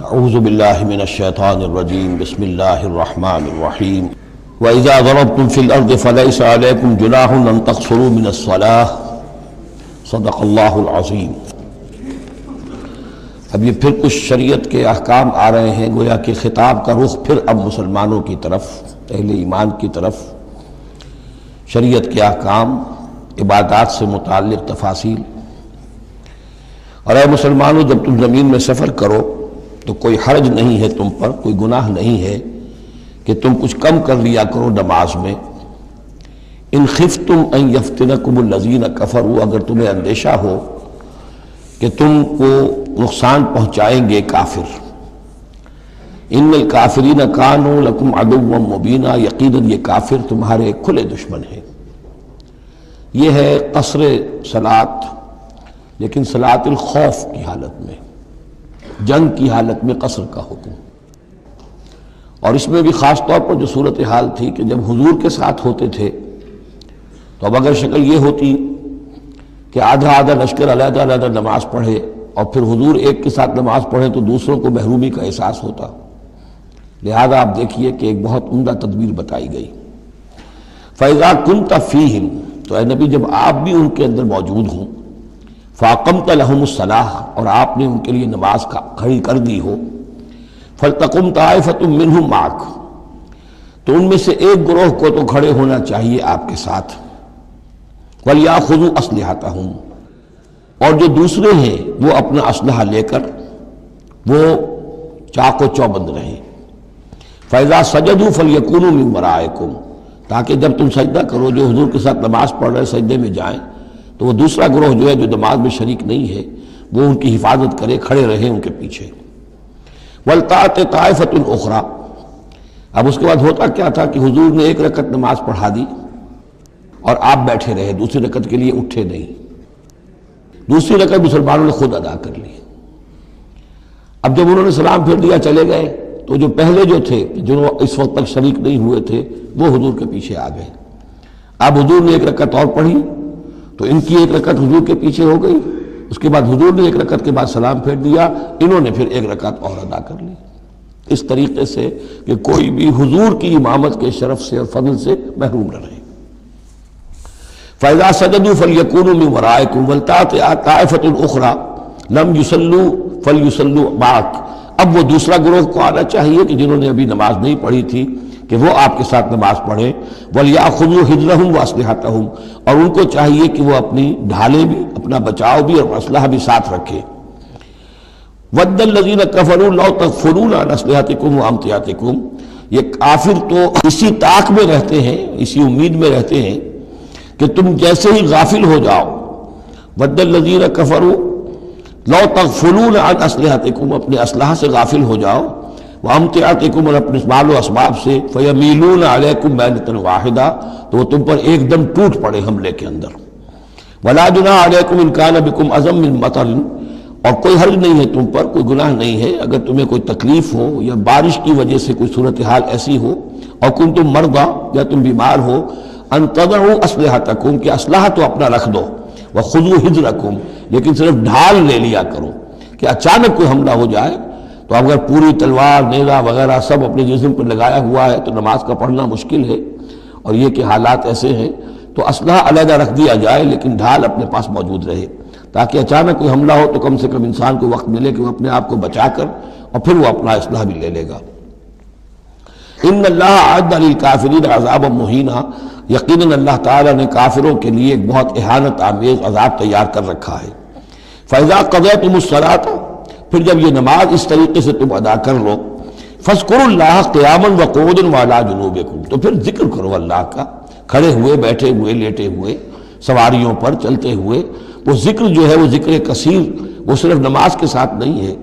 اعوذ باللہ من الشیطان الرجیم بسم اللہ الرحمن الرحیم وَإِذَا ضَرَبْتُمْ فِي الْأَرْضِ فَلَيْسَ عَلَيْكُمْ جُنَاحٌ أَن تَقْصُرُوا مِنَ الصَّلَاةِ صدق اللہ العظیم۔ اب یہ پھر کچھ شریعت کے احکام آ رہے ہیں، گویا کہ خطاب کا رخ پھر اب مسلمانوں کی طرف، اہل ایمان کی طرف، شریعت کے احکام، عبادات سے متعلق تفاصیل۔ اور اے مسلمانوں، جب تم زمین میں سفر کرو تو کوئی حرج نہیں ہے تم پر، کوئی گناہ نہیں ہے کہ تم کچھ کم کر لیا کرو نماز میں۔ ان خفتم ان یفتنکم الذین کفروا، اگر تمہیں اندیشہ ہو کہ تم کو نقصان پہنچائیں گے کافر۔ ان الکافرین کانوا لکم عدوا مبینا، یقیناً یہ کافر تمہارے کھلے دشمن ہیں۔ یہ ہے قصر صلاۃ، لیکن صلاۃ الخوف کی حالت میں، جنگ کی حالت میں قصر کا حکم۔ اور اس میں بھی خاص طور پر جو صورتحال تھی کہ جب حضور کے ساتھ ہوتے تھے تو اب اگر شکل یہ ہوتی کہ آدھا آدھا لشکر علیحدہ علیحدہ نماز پڑھے اور پھر حضور ایک کے ساتھ نماز پڑھے تو دوسروں کو محرومی کا احساس ہوتا۔ لہذا آپ دیکھیے کہ ایک بہت عمدہ تدبیر بتائی گئی۔ فَإِذَا كُنْتَ فِيهِمْ، تو اے نبی جب آپ بھی ان کے اندر موجود ہوں، فَأَقَمْتَ لَهُمُ الصَّلَاةَ، اور آپ نے ان کے لیے نماز کھڑی کر دی ہو، فَلْتَقُمْ طَائِفَةٌ مِّنْهُمْ مَعَكَ، تو ان میں سے ایک گروہ کو تو کھڑے ہونا چاہیے آپ کے ساتھ، وَلْيَأْخُذُوا أَسْلِحَتَهُمْ، اور جو دوسرے ہیں وہ اپنا اسلحہ لے کر وہ چاق و چوبند رہیں۔ فَإِذَا سَجَدُوا فَلْيَكُونُوا مِن وَرَائِكُمْ، تاکہ جب تم سجدہ کرو، جو حضور کے ساتھ نماز پڑھ رہے سجدے میں جائیں تو وہ دوسرا گروہ جو ہے جو نماز میں شریک نہیں ہے وہ ان کی حفاظت کرے، کھڑے رہے ان کے پیچھے۔ وَلْتَأْتِ طَائِفَةٌ أُخْرَىٰ، اب اس کے بعد ہوتا کیا تھا کہ حضور نے ایک رکعت نماز پڑھا دی اور آپ بیٹھے رہے، دوسری رکعت کے لیے اٹھے نہیں۔ دوسری رکعت مسلمانوں نے خود ادا کر لی۔ اب جب انہوں نے سلام پھیر دیا چلے گئے تو جو پہلے جو تھے جو اس وقت تک شریک نہیں ہوئے تھے وہ حضور کے پیچھے آ گئے۔ اب حضور نے ایک رکعت اور پڑھی تو ان کی ایک رکعت حضور کے پیچھے ہو گئی، اس کے بعد حضور نے ایک رکعت کے بعد سلام پھیر دیا، انہوں نے پھر ایک رکعت اور ادا کر لی، اس طریقے سے کہ کوئی بھی حضور کی امامت کے شرف سے اور فضل سے محروم نہ رہے۔ فَإِذَا سَجَدُوا فَلْيَكُونُوا مِن وَرَائِكُمْ وَلْتَأْتِ طَائِفَةٌ أُخْرَىٰ لَمْ يُصَلُّوا فَلْيُصَلُّوا مَعَكَ، اب وہ دوسرا گروہ کو آنا چاہیے کہ جنہوں نے ابھی نماز نہیں پڑھی تھی کہ وہ آپ کے ساتھ نماز پڑھیں۔ وَلْيَأْخُذُوا حِذْرَهُمْ وَأَسْلِحَتَهُمْ، اور ان کو چاہیے کہ وہ اپنی ڈھالیں بھی، اپنا بچاؤ بھی اور اسلحہ بھی ساتھ رکھے۔ وَدَّ الَّذِينَ كَفَرُوا لَوْ تَغْفُلُونَ عَنْ أَسْلِحَتِكُمْ وَأَمْتِعَتِكُمْ، یہ کافر تو اسی طاق میں رہتے ہیں، اسی امید میں رہتے ہیں کہ تم جیسے ہی غافل ہو جاؤ۔ وَدَّ الَّذِينَ كَفَرُوا لَوْ تَغْفُلُونَ عَنْ أَسْلِحَتِكُمْ، اپنے اسلحہ سے غافل ہو جاؤ، وَأَمْتِعَتِكُمْ، اور اپنے مال و اسباب سے، فَيَمِيلُونَ عَلَيْكُمْ مَيْلَةً وَاحِدَةً، تو وہ تم پر ایک دم ٹوٹ پڑے حملے کے اندر۔ وَلَا جُنَاحَ عَلَيْكُمْ إِن كَانَ بِكُمْ أَذًى مِّن مَطَرٍ، اور کوئی حرج نہیں ہے تم پر، کوئی گناہ نہیں ہے اگر تمہیں کوئی تکلیف ہو یا بارش کی وجہ سے کوئی صورتحال ایسی ہو، اور کنتم مرضى، یا تم بیمار ہو، ان تضعوا اسلحتکم، کہ اسلحہ تو اپنا رکھ دو، وخذوا حذرکم، لیکن صرف ڈھال لے لیا کرو کہ اچانک کوئی حملہ ہو جائے تو اگر پوری تلوار نیزہ وغیرہ سب اپنے جسم پر لگایا ہوا ہے تو نماز کا پڑھنا مشکل ہے، اور یہ کہ حالات ایسے ہیں تو اسلحہ علیحدہ رکھ دیا جائے لیکن ڈھال اپنے پاس موجود رہے، تاکہ اچانک کوئی حملہ ہو تو کم سے کم انسان کو وقت ملے کہ وہ اپنے آپ کو بچا کر اور پھر وہ اپنا اسلحہ بھی لے لے گا۔ ان اللہ اعد للکافرین عذابا مہینا، یقیناً اللہ تعالیٰ نے کافروں کے لیے ایک بہت اہانت آمیز عذاب تیار کر رکھا ہے۔ فَإِذَا قَضَيْتُمُ الصَّلَاةَ، پھر جب یہ نماز اس طریقے سے تم ادا کر لو، فَاذْكُرُوا اللَّهَ قِيَامًا وَقُعُودًا وَعَلَىٰ جُنُوبِكُمْ، تو پھر ذکر کرو اللہ کا، کھڑے ہوئے، بیٹھے ہوئے، لیٹے ہوئے، سواریوں پر چلتے ہوئے۔ وہ ذکر جو ہے وہ ذکر کثیر، وہ صرف نماز کے ساتھ نہیں ہے،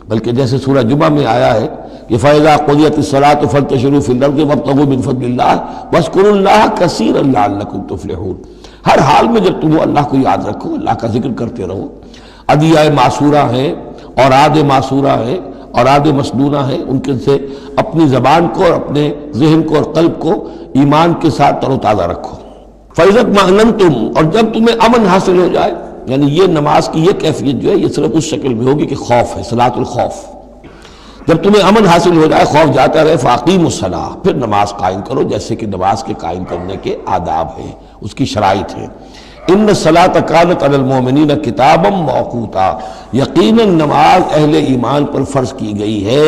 بلکہ جیسے سورہ جمعہ میں آیا ہے کہ فَإِذَا قُضِيَتِ الصَّلَاةُ فَانتَشِرُوا فِي الْأَرْضِ وَابْتَغُوا مِن فَضْلِ اللَّهِ وَاذْكُرُوا اللَّهَ كَثِيرًا لَعَلَّكُمْ تُفْلِحُونَ، ہر حال میں جب تم اللہ کو یاد رکھو، اللہ کا ذکر کرتے رہو۔ ادعیہ معصورہ ہیں، اوراد معصورہ ہیں، اوراد مسنونہ ہیں، ان کے سے اپنی زبان کو اور اپنے ذہن کو اور قلب کو ایمان کے ساتھ تر و تازہ رکھو۔ فَإِذَا اطْمَأْنَنْتُمْ، اور جب تمہیں امن حاصل ہو جائے، یعنی یہ نماز کی یہ کیفیت جو ہے یہ صرف اس شکل میں ہوگی کہ خوف ہے، صلاۃ الخوف، جب تمہیں امن حاصل ہو جائے، خوف جاتا رہے، فاقیموا الصلاۃ، پھر نماز قائم کرو، جیسے کہ نماز کے قائم کرنے کے آداب ہیں، اس کی شرائط ہے۔ ان الصلاۃ کانت علی المؤمنین کتابا موقوتا، یقیناً نماز اہل ایمان پر فرض کی گئی ہے،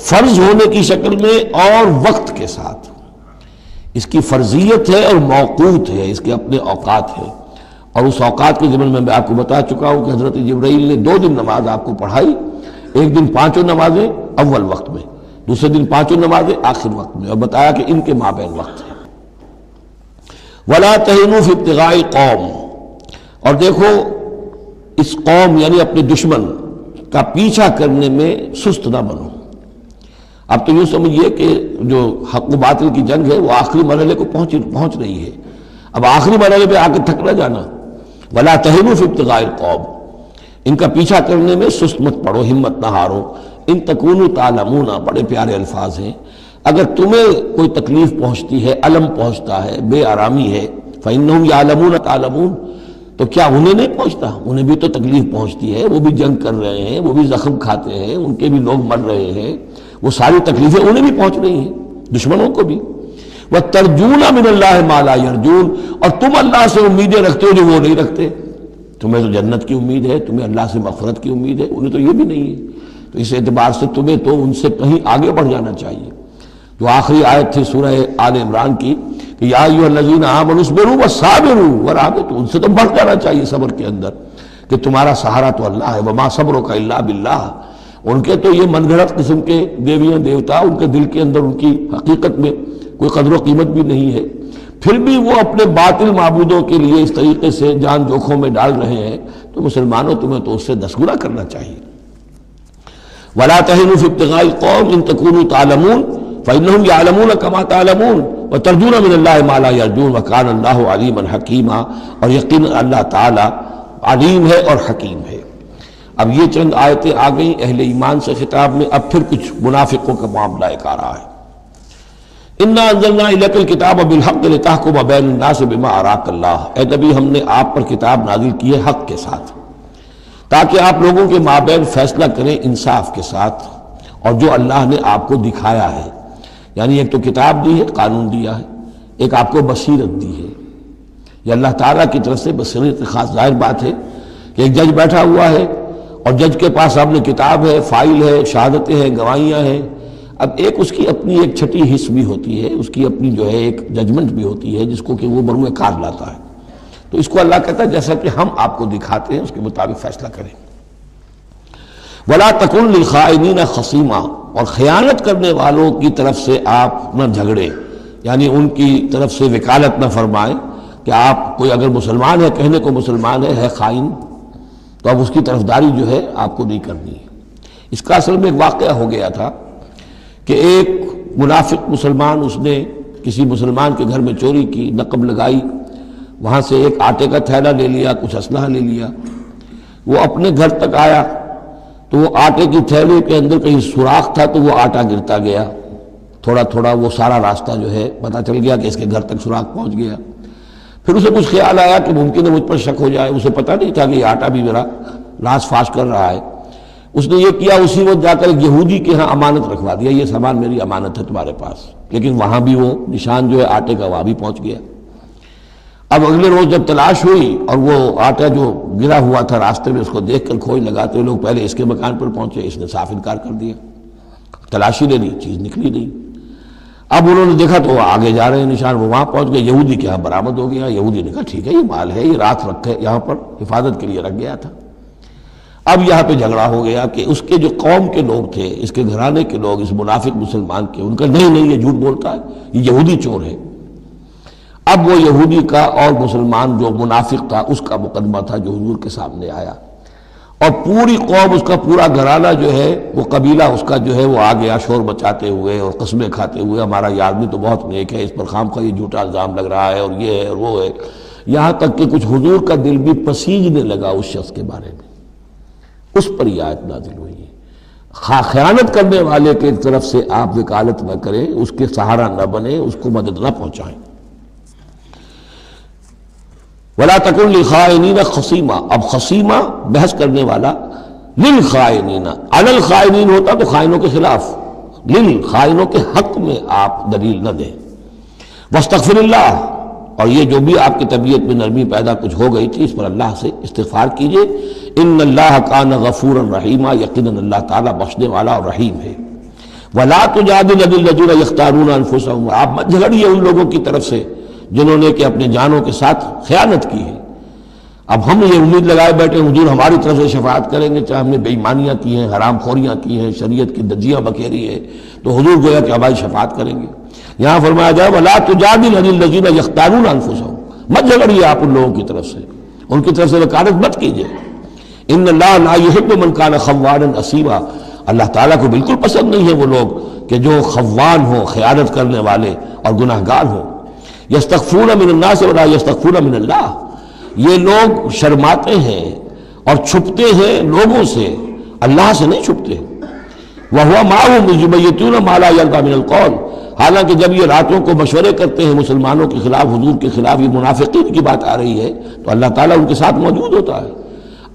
فرض ہونے کی شکل میں اور وقت کے ساتھ۔ اس کی فرضیت ہے اور موقوت ہے، اس کے اپنے اوقات ہیں، اور اس اوقات کے ضمن میں آپ کو بتا چکا ہوں کہ حضرت جبرائیل نے 2 دن نماز آپ کو پڑھائی، ایک دن 5 نمازیں اول وقت میں، دوسرے دن 5 نمازیں آخر وقت میں، اور بتایا کہ ان کے مابین وقت ہے۔ وَلَا تَهِنُوا فِي ابْتِغَاءِ الْقَوْمِ، اور دیکھو اس قوم یعنی اپنے دشمن کا پیچھا کرنے میں سست نہ بنو۔ اب تو یوں سمجھیے کہ جو حق و باطل کی جنگ ہے وہ آخری مرحلے کو پہنچ رہی ہے، اب آخری مرحلے پہ آ کے تھک نہ جانا۔ وَلَا تَهِنُوا فِي ابْتِغَاءِ الْقَوْمِ، ان کا پیچھا کرنے میں سست مت پڑو، ہمت نہ ہارو۔ ان تکونوا تعلمون، بڑے پیارے الفاظ ہیں، اگر تمہیں کوئی تکلیف پہنچتی ہے، الم پہنچتا ہے، بے آرامی ہے، فإنہم یعلمون تعلمون، تو کیا انہیں نہیں پہنچتا؟ انہیں بھی تو تکلیف پہنچتی ہے، وہ بھی جنگ کر رہے ہیں، وہ بھی زخم کھاتے ہیں، ان کے بھی لوگ مر رہے ہیں، وہ ساری تکلیفیں انہیں بھی پہنچ رہی ہیں، دشمنوں کو بھی۔ وَتَرْجُونَ مِنَ اللَّهِ مَا لَا يَرْجُونَ، اور تم اللہ سے امیدیں رکھتے ہو جو وہ نہیں رکھتے۔ تمہیں تو جنت کی امید ہے، تمہیں اللہ سے مغفرت کی امید ہے، انہیں تو یہ بھی نہیں ہے۔ تو اس اعتبار سے تمہیں تو ان سے کہیں آگے بڑھ جانا چاہیے۔ جو آخری آیت تھی سورہ آل عمران کی کہ یا ایھا الذین آمنوا اصبروا وصابروا ورابطوا، ان سے تو بڑھ جانا چاہیے صبر کے اندر کہ تمہارا سہارا تو اللہ ہے، وما صبرک الا باللہ۔ ان کے تو یہ من گھڑت قسم کے دیویاں دیوتا، ان کے دل کے اندر ان کی حقیقت میں کوئی قدر و قیمت بھی نہیں ہے، پھر بھی وہ اپنے باطل معبودوں کے لیے اس طریقے سے جان جوکھوں میں ڈال رہے ہیں، تو مسلمانوں تمہیں تو اس سے 10 گنا کرنا چاہیے۔ وَلَا تَهِنُوا فِي ابْتِغَاءِ الْقَوْمِ إِن تَكُونُوا تَعْلَمُونَ فَإِنَّهُمْ يَعْلَمُونَ كَمَا تَعْلَمُونَ وَتَرْجُونَ مِنَ اللَّهِ مَا لَا يَرْجُونَ وَكَانَ اللَّهُ عَلِيمًا حَكِيمًا، اور یقیناً اللہ تعالی علیم ہے اور حکیم ہے۔ اب یہ چند آیتیں آ گئیں اہل ایمان سے خطاب میں، اب پھر کچھ منافقوں کا معاملہ ایک آ رہا ہے۔ اِنَّا أَنزَلْنَا إِلَيْكَ الْكِتَابَ بِالْحَقِّ لِتَحْكُمَ بَيْنَ النَّاسِ بِمَا أَرَاكَ اللَّهُ، اے نبی ہم نے آپ پر کتاب نازل کی ہے حق کے ساتھ، تاکہ آپ لوگوں کے مابین فیصلہ کریں انصاف کے ساتھ، اور جو اللہ نے آپ کو دکھایا ہے، یعنی ایک تو کتاب دی ہے، قانون دیا ہے، ایک آپ کو بصیرت دی ہے، یہ اللہ تعالیٰ کی طرف سے بصیرت خاص۔ ظاہر بات ہے کہ ایک جج بیٹھا ہوا ہے اور جج کے پاس سامنے کتاب ہے، فائل ہے، شہادتیں ہیں، گواہیاں ہیں، اب ایک اس کی اپنی ایک چھٹی حص بھی ہوتی ہے، اس کی اپنی جو ہے ایک ججمنٹ بھی ہوتی ہے جس کو کہ وہ بروئے کار لاتا ہے، تو اس کو اللہ کہتا ہے جیسا کہ ہم آپ کو دکھاتے ہیں اس کے مطابق فیصلہ کریں۔ وَلَا تَكُن لِلْخَائِنِينَ خَصِيمًا، اور خیانت کرنے والوں کی طرف سے آپ نہ جھگڑے، یعنی ان کی طرف سے وکالت نہ فرمائیں کہ آپ کوئی اگر مسلمان ہے، کہنے کو مسلمان ہے خائن، تو اب اس کی طرفداری جو ہے آپ کو نہیں کرنی ہے۔ اس کا اصل میں ایک واقعہ ہو گیا تھا کہ ایک منافق مسلمان، اس نے کسی مسلمان کے گھر میں چوری کی، نقب لگائی، وہاں سے ایک آٹے کا تھیلا لے لیا، کچھ اسلحہ لے لیا، وہ اپنے گھر تک آیا تو وہ آٹے کی تھیلے کے اندر کہیں سوراخ تھا تو وہ آٹا گرتا گیا، تھوڑا تھوڑا وہ سارا راستہ جو ہے پتہ چل گیا کہ اس کے گھر تک سوراخ پہنچ گیا۔ پھر اسے کچھ خیال آیا کہ ممکن ہے مجھ پر شک ہو جائے، اسے پتہ نہیں تھا کہ یہ آٹا بھی میرا لاش فاش کر رہا ہے۔ اس نے یہ کیا، اسی وقت جا کر ایک یہودی کے ہاں امانت رکھوا دیا، یہ سامان میری امانت ہے تمہارے پاس، لیکن وہاں بھی وہ نشان جو ہے آٹے کا وہاں بھی پہنچ گیا۔ اب اگلے روز جب تلاش ہوئی اور وہ آٹا جو گرا ہوا تھا راستے میں، اس کو دیکھ کر کھوج لگاتے ہوئے لوگ پہلے اس کے مکان پر پہنچے، اس نے صاف انکار کر دیا، تلاشی لے لی، چیز نکلی نہیں۔ اب انہوں نے دیکھا تو وہ آگے جا رہے ہیں نشان، وہ وہاں پہنچ گئے، یہودی کے یہاں برآمد ہو گیا۔ یہودی نے کہا ٹھیک ہے، یہ مال ہے، یہ رات رکھے یہاں پر حفاظت کے لیے رکھ گیا تھا۔ اب یہاں پہ جھگڑا ہو گیا کہ اس کے جو قوم کے لوگ تھے، اس کے گھرانے کے لوگ، اس منافق مسلمان کے، ان کا نہیں یہ جھوٹ بولتا ہے، یہ یہودی چور ہے۔ اب وہ یہودی کا اور مسلمان جو منافق تھا اس کا مقدمہ تھا جو حضور کے سامنے آیا، اور پوری قوم، اس کا پورا گھرانہ جو ہے، وہ قبیلہ اس کا جو ہے وہ آ گیا شور مچاتے ہوئے اور قسمیں کھاتے ہوئے، ہمارا یہ آدمی تو بہت نیک ہے، اس پر خامخواہ یہ جھوٹا الزام لگ رہا ہے اور یہ ہے اور وہ ہے، یہاں تک کہ کچھ حضور کا دل بھی پسیجنے لگا اس شخص کے بارے میں۔ اس پر یہ آیت نازل ہوئی ہے، خیانت کرنے والے کی طرف سے آپ وکالت نہ کریں، اس کے سہارا نہ بنیں، اس کو مدد نہ پہنچائیں۔ وَلَا تَكُن لِلْخَائِنِينَ خَصِيمًا، اب خصیمہ بحث کرنے والا، للخائنین، علی الخائنین ہوتا تو خائنوں کے خلاف، للخائنوں کے حق میں آپ دلیل نہ دیں۔ واستغفر اللہ، اور یہ جو بھی آپ کی طبیعت میں نرمی پیدا کچھ ہو گئی تھی اس پر اللہ سے استغفار کیجئے۔ ان اللہ کان غفورا رحیما، یقیناً اللہ تعالیٰ بخشنے والا اور رحیم ہے۔ ولا تجادل عن الذین یختارون انفسهم، آپ مت جھگڑیے ان لوگوں کی طرف سے جنہوں نے کہ اپنے جانوں کے ساتھ خیانت کی ہے۔ اب ہم یہ امید لگائے بیٹھے حضور ہماری طرف سے شفاعت کریں گے، چاہے ہم نے بے ایمانیاں کی ہیں، حرام خوریاں کی ہیں، شریعت کی دجیاں بکھیری ہے، تو حضور گویا کہ ہماری شفاعت کریں گے۔ یہاں فرمایا جائے ولا تجادل عن الذین یختارون انفسهم، مت جھگڑیے آپ ان لوگوں کی طرف سے، ان کی طرف سے وکالت مت کیجیے۔ ان اللہ لا یحب من کان خوانا اثیما، اللہ تعالیٰ کو بالکل پسند نہیں ہے وہ لوگ کہ جو خوان ہوں، خیانت کرنے والے اور گناہ گار ہوں۔ یستخفون من الناس ولا یستخفون من اللہ، یہ لوگ شرماتے ہیں اور چھپتے ہیں لوگوں سے، اللہ سے نہیں چھپتے۔ وَهُوَ مَعَهُمْ إِذْ يُبَيِّتُونَ مَا لَا يَرْضَىٰ مِنَ الْقَوْلِ، حالانکہ جب یہ راتوں کو مشورے کرتے ہیں مسلمانوں کے خلاف، حضور کے خلاف، یہ منافقین کی بات آ رہی ہے تو اللہ تعالیٰ ان کے ساتھ موجود ہوتا ہے۔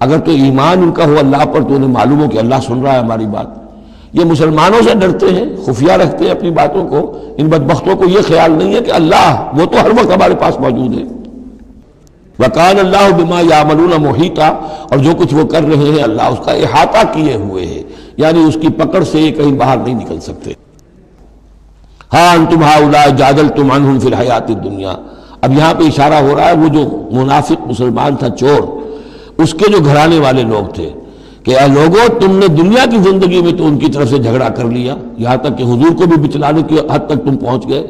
اگر تو ایمان ان کا ہو اللہ پر تو انہیں معلوم ہو کہ اللہ سن رہا ہے ہماری بات۔ یہ مسلمانوں سے ڈرتے ہیں، خفیہ رکھتے ہیں اپنی باتوں کو، ان بدبختوں کو یہ خیال نہیں ہے کہ اللہ وہ تو ہر وقت ہمارے پاس موجود ہے۔ وَكَانَ اللَّهُ بِمَا يَعْمَلُونَ مُحِيطًا، اور جو کچھ وہ کر رہے ہیں اللہ اس کا احاطہ کیے ہوئے ہے، یعنی اس کی پکڑ سے یہ کہیں باہر نہیں نکل سکتے۔ ہاں انتم ہؤلاء جادلتم عنہم فی الحیات الدنیا، اب یہاں پہ اشارہ ہو رہا ہے وہ جو منافق مسلمان تھا چور، اس کے جو گھرانے والے لوگ تھے کہ اے لوگو تم نے دنیا کی زندگی میں تو ان کی طرف سے جھگڑا کر لیا، یہاں تک کہ حضور کو بھی بچلانے کی حد تک تم پہنچ گئے۔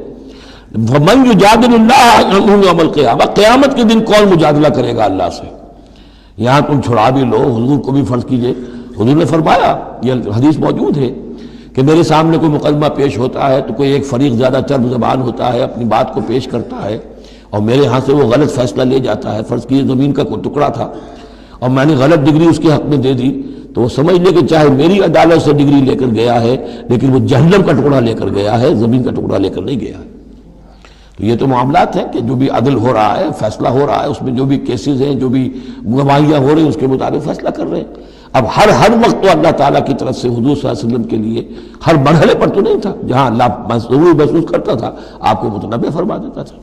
وَمَن يُجَادِلُ اللَّهَ عَنْهُ يَوْمَ الْقِيَامَةِ، قیامت کے دن کون مجادلہ کرے گا اللہ سے؟ یہاں تم چھڑا بھی لو، حضور کو بھی فرض کیجئے، حضور نے فرمایا، یہ حدیث موجود ہے کہ میرے سامنے کوئی مقدمہ پیش ہوتا ہے تو کوئی ایک فریق زیادہ چرب زبان ہوتا ہے، اپنی بات کو پیش کرتا ہے اور میرے ہاں سے وہ غلط فیصلہ لے جاتا ہے۔ فرض کیجئے زمین کا کوئی ٹکڑا تھا اور میں نے غلط ڈگری اس کے حق میں دے دی، تو وہ سمجھ لے کہ چاہے میری عدالت سے ڈگری لے کر گیا ہے لیکن وہ جہنم کا ٹکڑا لے کر گیا ہے، زمین کا ٹکڑا لے کر نہیں گیا ہے۔ تو یہ تو معاملات ہیں کہ جو بھی عدل ہو رہا ہے، فیصلہ ہو رہا ہے، اس میں جو بھی کیسز ہیں، جو بھی گواہیاں ہو رہی ہیں اس کے مطابق فیصلہ کر رہے ہیں۔ اب ہر وقت تو اللہ تعالیٰ کی طرف سے حضور صلی اللہ علیہ وسلم کے لیے ہر مرحلے پر تو نہیں تھا، جہاں اللہ ضرور محسوس کرتا تھا آپ کو متنبع فرما دیتا تھا۔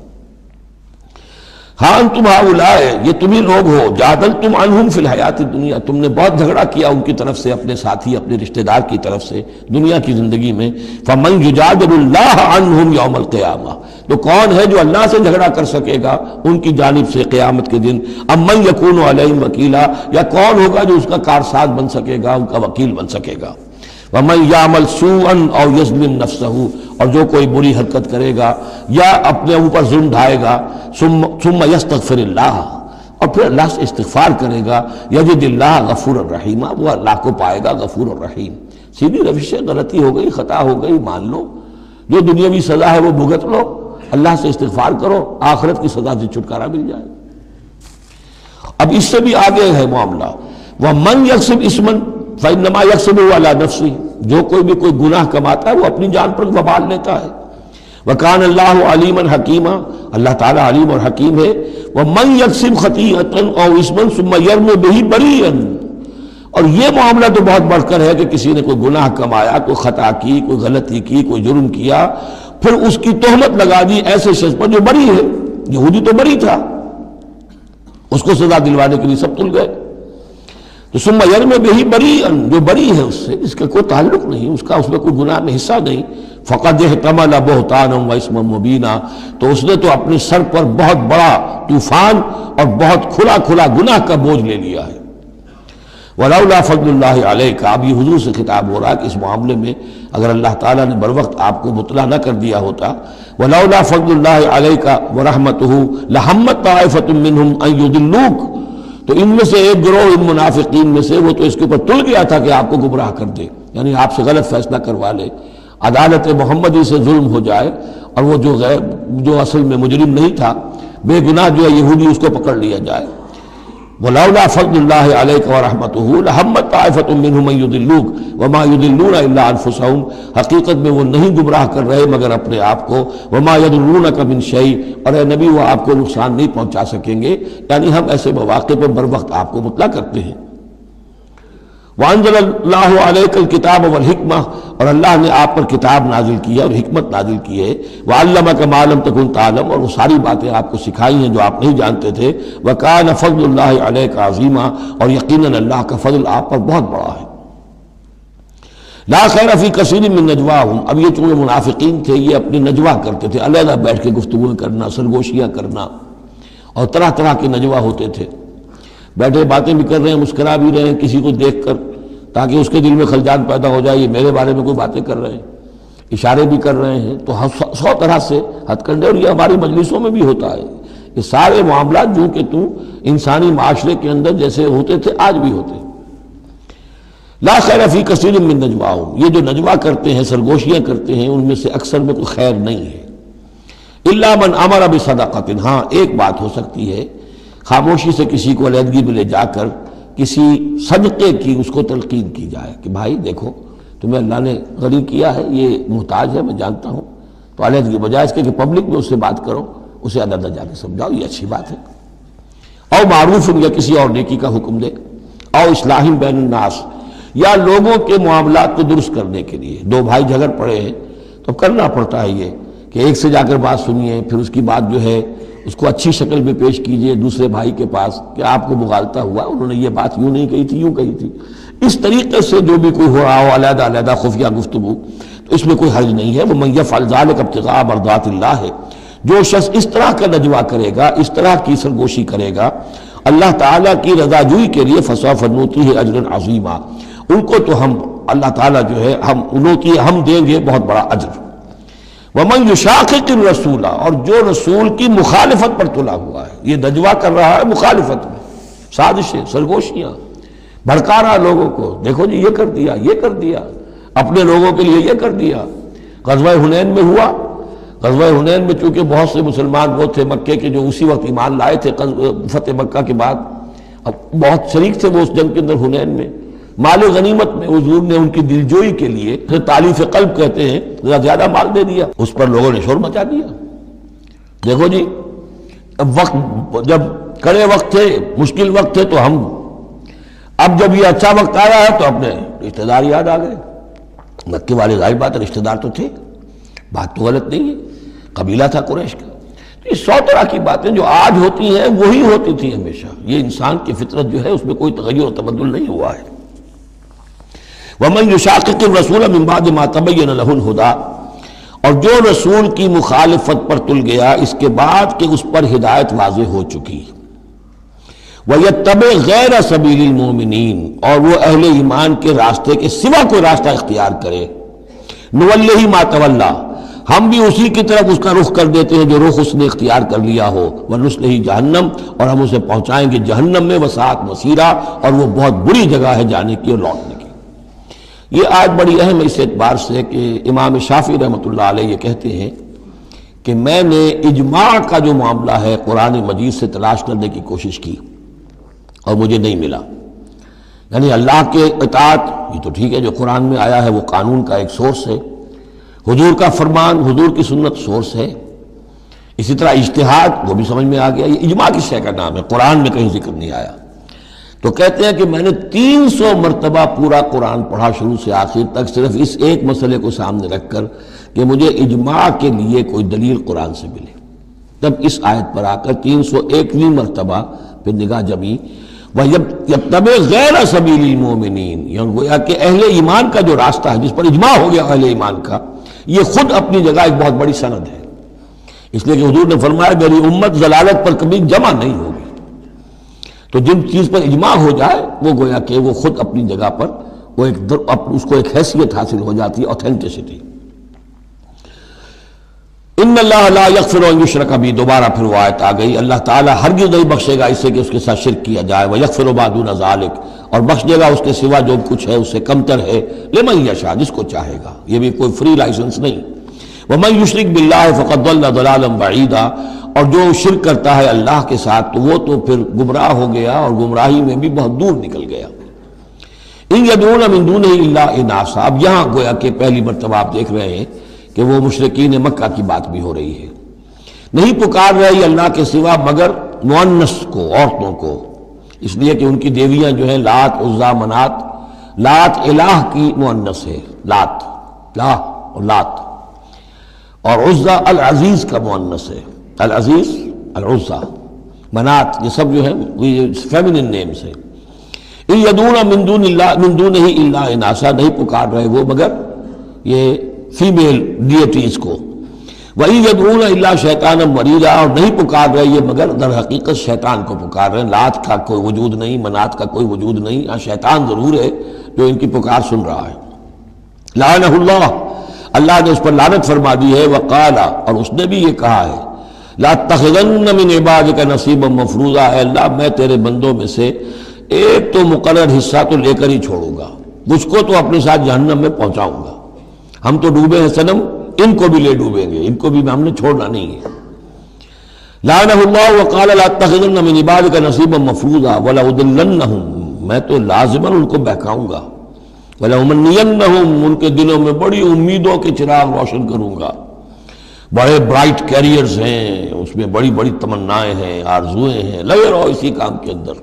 ہاں انتم ہؤلاء، یہ تمہیں لوگ ہو، جادلتم عنہم فی الحیات الدنیا، تم نے بہت جھگڑا کیا ان کی طرف سے، اپنے ساتھی اپنے رشتہ دار کی طرف سے دنیا کی زندگی میں۔ فمن یجادل اللہ عنہم یوم القیامہ، تو کون ہے جو اللہ سے جھگڑا کر سکے گا ان کی جانب سے قیامت کے دن؟ ام من یکون علیہم وکیلا، یا کون ہوگا جو اس کا کارساز بن سکے گا، ان کا وکیل بن سکے گا؟ وَمَن يَعْمَلْ سُوءًا أَوْ يَظْلِمْ نَفْسَهُ، اور جو کوئی بری حرکت کرے گا یا اپنے اوپر ظلم ڈھائے گا، ثُمَّ يَسْتَغْفِرِ اللَّهَ، اور پھر اللہ سے استغفار کرے گا، يَجِدِ اللَّهَ غَفُورًا رَحِيمًا، وہ اللہ کو پائے گا غفور الرحیم۔ سیدھی روش ہے، غلطی ہو گئی، خطا ہو گئی، مان لو، جو دنیاوی سزا ہے وہ بھگت لو، اللہ سے استغفار کرو، آخرت کی سزا سے چھٹکارا مل جائے۔ اب اس سے بھی آگے ہے معاملہ، وَمَن يَكْسِبْ إِثْمًا فَإِنَّمَا يَكْسِبُهُ عَلَى نَفْسِهِ، جو کوئی بھی کوئی گناہ کماتا ہے وہ اپنی جان پر وبال لیتا ہے۔ وَكَانَ اللَّهُ عَلِيمًا حَكِيمًا، اللہ تعالیٰ علیم اور حکیم ہے۔ وَمَن يَكْسِبْ خَطِيئَةً أَوْ إِثْمًا ثُمَّ يَرْمِ بِهِ بَرِيئًا، اور یہ معاملہ تو بہت بڑھ کر ہے کہ کسی نے کوئی گناہ کمایا، کوئی خطا کی، کوئی غلطی کی، کوئی جرم کیا، پھر اس کی تہمت لگا دی ایسے شخص پر جو بری ہے۔ یہودی تو بری تھا، اس کو سزا دلوانے کے لیے سب تل گئے۔ تو ثم یرم بہ بریئا، جو بری ہے اس سے، اس کا کوئی تعلق نہیں، اس کا اس میں کوئی گناہ میں حصہ نہیں، فقد احتمل بہتانا و اسما مبینا، تو اس نے تو اپنے سر پر بہت بڑا طوفان اور بہت کھلا کھلا گناہ کا بوجھ لے لیا ہے۔ ولولا فضل اللہ علیک، اب یہ حضور سے خطاب ہو رہا ہے کہ اس معاملے میں اگر اللہ تعالیٰ نے بروقت آپ کو مطلع نہ کر دیا ہوتا، ولولا فضل اللہ علیک ورحمتہ لہمت طائفۃ منہم ان یضلوک، تو ان میں سے ایک گروہ ان منافقین میں سے وہ تو اس کے اوپر تل گیا تھا کہ آپ کو گمراہ کر دے، یعنی آپ سے غلط فیصلہ کروا لے، عدالت محمدی سے ظلم ہو جائے، اور وہ جو اصل میں مجرم نہیں تھا، بے گناہ جو ہے یہودی، اس کو پکڑ لیا جائے۔ وَلَوْلَا فَضْلُ اللَّهِ عَلَيْكَ وَرَحْمَتُهُ لَهَمَّتْ طَائِفَةٌ مِّنْهُمْ أَن يُضِلُّوكَ وَمَا يُضِلُّونَ إِلَّا أَنفُسَهُمْ، حقیقت میں وہ نہیں گمراہ کر رہے مگر اپنے آپ کو، وَمَا يَضُرُّونَكَ مِنْ شَيْءٍ، اور اے نبی وہ آپ کو نقصان نہیں پہنچا سکیں گے، یعنی ہم ایسے مواقع پر بر وقت آپ کو مطلع کرتے ہیں۔ وَأَنزَلَ اللَّهُ عَلَيْكَ الْكِتَابَ وَالْحِكْمَةَ، اور اللہ نے آپ پر کتاب نازل کی ہے اور حکمت نازل کی ہے، وَعَلَّمَكَ مَا لَمْ تَكُنْ تَعْلَمُ، اور وہ ساری باتیں آپ کو سکھائی ہیں جو آپ نہیں جانتے تھے، وَكَانَ فَضْلُ اللَّهِ عَلَيْكَ عَظِيمًا، اور یقیناً اللہ کا فضل آپ پر بہت بڑا ہے۔ لا خیر فی کثیر من نجواہم، اب یہ چونکہ منافقین تھے یہ اپنی نجوا کرتے تھے، علیحدہ بیٹھ کے گفتگو کرنا، سرگوشیاں کرنا، اور طرح طرح کے نجوا ہوتے تھے، بیٹھے باتیں بھی کر رہے ہیں، مسکرا بھی رہے ہیں کسی کو دیکھ کر، تاکہ اس کے دل میں خلجان پیدا ہو جائے یہ میرے بارے میں کوئی باتیں کر رہے ہیں، اشارے بھی کر رہے ہیں، تو 100 طرح سے ہتھ کنڈے، اور یہ ہماری مجلسوں میں بھی ہوتا ہے، یہ سارے معاملات جو کہ انسانی معاشرے کے اندر جیسے ہوتے تھے آج بھی ہوتے ہیں۔ لا خیر فی کثیر من نجواہم، یہ جو نجوا کرتے ہیں، سرگوشیاں کرتے ہیں، ان میں سے اکثر میں کوئی خیر نہیں ہے۔ الا من امر بصدقۃ، ہاں ایک بات ہو سکتی ہے، خاموشی سے کسی کو علیحدگی میں لے جا کر کسی صدقے کی اس کو تلقین کی جائے کہ بھائی دیکھو تمہیں اللہ نے غنی کیا ہے، یہ محتاج ہے میں جانتا ہوں، تو علیحدگی بجائے اس کے کہ پبلک میں اس سے بات کرو، اسے علیحدہ جا کے سمجھاؤ، یہ اچھی بات ہے۔ او معروف، یا کسی اور نیکی کا حکم دے، او اصلاح بین الناس، یا لوگوں کے معاملات کو درست کرنے کے لیے، دو بھائی جھگڑ پڑے ہیں تو کرنا پڑتا ہے یہ کہ ایک سے جا کر بات سنیے، پھر اس کی بات جو ہے اس کو اچھی شکل میں پیش کیجئے دوسرے بھائی کے پاس کہ آپ کو مغالطہ ہوا، انہوں نے یہ بات یوں نہیں کہی تھی یوں کہی تھی، اس طریقے سے جو بھی کوئی ہو رہا ہو علیحدہ علیحدہ خفیہ گفتگو، تو اس میں کوئی حرج نہیں ہے۔ وَمَن يَفْعَلْ ذَلِكَ ابْتِغَاءَ مَرْضَاتِ اللَّهِ، جو شخص اس طرح کا نجوا کرے گا، اس طرح کی سرگوشی کرے گا اللہ تعالیٰ کی رضا جوئی کے لیے، فَسَوْفَ نُؤْتِيهِ أَجْرًا عَظِيمًا، ان کو تو ہم اللہ تعالیٰ جو ہے ہم دیں گے بہت بڑا اجر۔ وَمَن يُشَاقِقِ الرَّسُولَ، اور جو رسول کی مخالفت پر تلا ہوا ہے، یہ نجوا کر رہا ہے مخالفت میں، سازشیں، سرگوشیاں، بھڑکا رہا لوگوں کو، دیکھو جی یہ کر دیا، یہ کر دیا، اپنے لوگوں کے لیے یہ کر دیا۔ غزوہ حنین میں ہوا، غزوہ حنین میں چونکہ بہت سے مسلمان وہ تھے مکے کے جو اسی وقت ایمان لائے تھے فتح مکہ کے بعد، اب بہت شریک تھے وہ اس جنگ کے اندر حنین میں، مال غنیمت میں حضور نے ان کی دلجوئی کے لیے تالیف قلب کہتے ہیں زیادہ مال دے دیا، اس پر لوگوں نے شور مچا دیا۔ دیکھو جی اب وقت جب کڑے وقت تھے، مشکل وقت تھے تو ہم، اب جب یہ اچھا وقت آیا ہے تو اپنے رشتہ دار یاد آ گئے۔ مکے والے ظاہر بات ہے رشتہ دار تو تھے، بات تو غلط نہیں ہے، قبیلہ تھا قریش کا۔ یہ 100 طرح کی باتیں جو آج ہوتی ہیں وہی ہوتی تھی ہمیشہ، یہ انسان کی فطرت جو ہے اس میں کوئی تغیر و تبدل نہیں ہوا ہے۔ وَمَن يُشَاقِقِ الرَّسُولَ مِن بَعْدِ مَا تَبَيَّنَ لَهُ الْهُدَىٰ، اور جو رسول کی مخالفت پر تل گیا اس کے بعد کہ اس پر ہدایت واضح ہو چکی، وَيَتَّبِعْ غَيْرَ سَبِيلِ الْمُؤْمِنِينَ، اور وہ اہل ایمان کے راستے کے سوا کوئی راستہ اختیار کرے، نُوَلِّهِ مَا تَوَلَّىٰ، ہم بھی اسی کی طرف اس کا رخ کر دیتے ہیں جو رخ اس نے اختیار کر لیا ہو، وَنُصْلِهِ جہنم، اور ہم اسے پہنچائیں گے جہنم میں، وَسَاءَتْ مَصِيرًا، اور وہ بہت بری جگہ ہے جانے کی اور لوٹنے کی۔ یہ آیت بڑی اہم ہے اس اعتبار سے کہ امام شافعی رحمۃ اللہ علیہ یہ کہتے ہیں کہ میں نے اجماع کا جو معاملہ ہے قرآن مجید سے تلاش کرنے کی کوشش کی اور مجھے نہیں ملا، یعنی اللہ کے اطاعت یہ تو ٹھیک ہے جو قرآن میں آیا ہے وہ قانون کا ایک سورس ہے، حضور کا فرمان، حضور کی سنت سورس ہے، اسی طرح اجتہاد وہ بھی سمجھ میں آ گیا، یہ اجماع کس شے کا نام ہے، قرآن میں کہیں ذکر نہیں آیا۔ تو کہتے ہیں کہ میں نے 300 مرتبہ پورا قرآن پڑھا شروع سے آخر تک، صرف اس ایک مسئلے کو سامنے رکھ کر کہ مجھے اجماع کے لیے کوئی دلیل قرآن سے ملے، تب اس آیت پر آ کر 301ویں مرتبہ پھر نگاہ جمی، وَيَتَّبِعْ غَيْرَ سَبِيلِ الْمُؤْمِنِينَ، یعنی گویا کہ اہل ایمان کا جو راستہ ہے جس پر اجماع ہو گیا اہل ایمان کا، یہ خود اپنی جگہ ایک بہت بڑی سند ہے، اس لیے کہ حضور نے فرمایا میری امت ضلالت پر کبھی جمع نہیں ہوگی۔ تو جن چیز پر اجماع ہو جائے وہ گویا کہ وہ خود اپنی جگہ پر وہ اس کو ایک حیثیت حاصل ہو جاتی ہے، اوتھینٹسٹی۔ ان اللہ لا یغفر ان یشرک بہ، دوبارہ پھر وہ آیت آ گئی، اللہ تعالیٰ ہرگز نہیں بخشے گا اس سے کہ اس کے ساتھ شرک کیا جائے، ویغفر ما دون ذلک، اور بخش دے گا اس کے سوا جو کچھ ہے اس سے کمتر ہے، لمن یشاء، جس کو چاہے گا، یہ بھی کوئی فری لائسنس نہیں۔ ومن یشرک باللہ فقد ضل ضلالا بعیدا، اور جو شرک کرتا ہے اللہ کے ساتھ تو وہ تو پھر گمراہ ہو گیا اور گمراہی میں بھی بہت دور نکل گیا۔ ان یدعون من دونہ الا اناثا، اب یہاں گویا کہ پہلی مرتبہ آپ دیکھ رہے ہیں کہ وہ مشرکین مکہ کی بات بھی ہو رہی ہے، نہیں پکار رہی اللہ کے سوا مگر مؤنث کو، عورتوں کو، اس لیے کہ ان کی دیویاں جو ہیں لات، عزا، منات، لات الہ کی مؤنث ہے، لات، لا اور لات، اور عزا العزیز کا مؤنث ہے، العزیز العزا، منات، یہ سب جو ہے فیمنن نیمز ہیں۔ ان یدعون من دون اللہ من دونہ الا اناسا، نہیں پکار رہے وہ مگر یہ فیمیل ڈیٹیز کو، وَإِن يَدْعُونَ إِلَّا شَيْطَانًا مَرِيدًا، اور نہیں پکار رہے یہ مگر در حقیقت شیطان کو پکار رہے ہیں۔ لات کا کوئی وجود نہیں، منات کا کوئی وجود نہیں، ہاں شیطان ضرور ہے جو ان کی پکار سن رہا ہے۔ لعنہ اللہ، اللہ نے اس پر لعنت فرما دی ہے۔ وقال، اور اس نے بھی یہ کہا ہے، لَأَتَّخِذَنَّ مِنْ عِبَادِكَ نَصِيبًا مَفْرُوضًا، اے اللہ میں تیرے بندوں میں سے ایک تو مقرر حصہ تو لے کر ہی چھوڑوں گا، مجھ کو تو اپنے ساتھ جہنم میں پہنچاؤں گا۔ ہم تو ڈوبے ہیں صنم، ان کو بھی لے ڈوبیں گے، ان کو بھی ہم نے چھوڑنا نہیں ہے۔ لعنہ اللہ وقال لاتخذن من عبادک نصیبا مفروضا ولأضلنہم، میں تو لازماً ان کو بہکاؤں گا، ولأمنینہم، ان کے دلوں میں بڑی امیدوں کے چراغ روشن کروں گا، بڑے برائٹ کیریئرز ہیں اس میں، بڑی بڑی تمنائیں ہیں، آرزویں ہیں، لگے رہو اسی کام کے اندر۔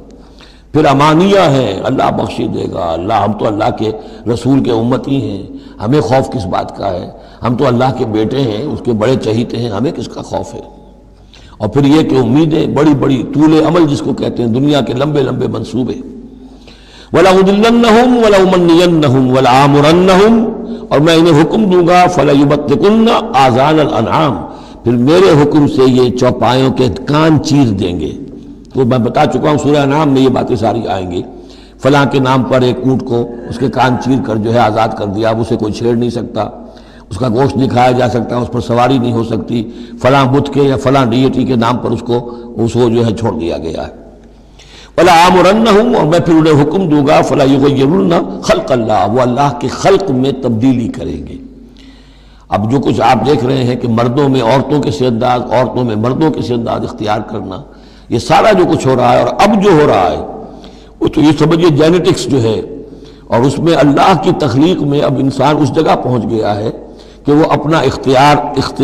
پھر امانیہ ہیں، اللہ بخشی دے گا، اللہ ہم تو اللہ کے رسول کے امتی ہیں، ہمیں خوف کس بات کا ہے، ہم تو اللہ کے بیٹے ہیں، اس کے بڑے چہیتے ہیں، ہمیں کس کا خوف ہے۔ اور پھر یہ کہ امیدیں بڑی بڑی، طول عمل جس کو کہتے ہیں، دنیا کے لمبے لمبے منصوبے۔ وَلَأُضِلَّنَّهُمْ وَلَأُمَنِّيَنَّهُمْ وَلَآمُرَنَّهُمْ، اور میں انہیں حکم دوں گا، فَلَيُبَتِّكُنَّ آذَانَ الْأَنْعَامِ، پھر میرے حکم سے یہ چوپایوں کے کان چیر دیں گے۔ تو میں بتا چکا ہوں سورہ انعام میں یہ باتیں ساری آئیں گی، فلاں کے نام پر ایک اونٹ کو اس کے کان چیر کر جو ہے آزاد کر دیا، اب اسے کوئی چھیڑ نہیں سکتا، اس کا گوشت نہیں کھایا جا سکتا، اس پر سواری نہیں ہو سکتی، فلاں بت کے یا فلاں ڈیٹی کے نام پر اس کو جو ہے چھوڑ دیا گیا ہے۔ وَلَآمُرَنَّهُمْ، اور میں پھر انہیں حکم دوں گا، فَلَا يُغَيِّرُنَّ خَلْقَ اللَّهِ، وہ اللہ کے خلق میں تبدیلی کریں گے۔ اب جو کچھ آپ دیکھ رہے ہیں کہ مردوں میں عورتوں کے سے انداز، عورتوں میں مردوں کے سے انداز اختیار کرنا، یہ سارا جو کچھ ہو رہا ہے اور اب جو ہو رہا ہے وہ تو یہ سمجھیے جینیٹکس جو ہے، اور اس میں اللہ کی تخلیق میں اب انسان اس جگہ پہنچ گیا ہے کہ وہ اپنا اختیار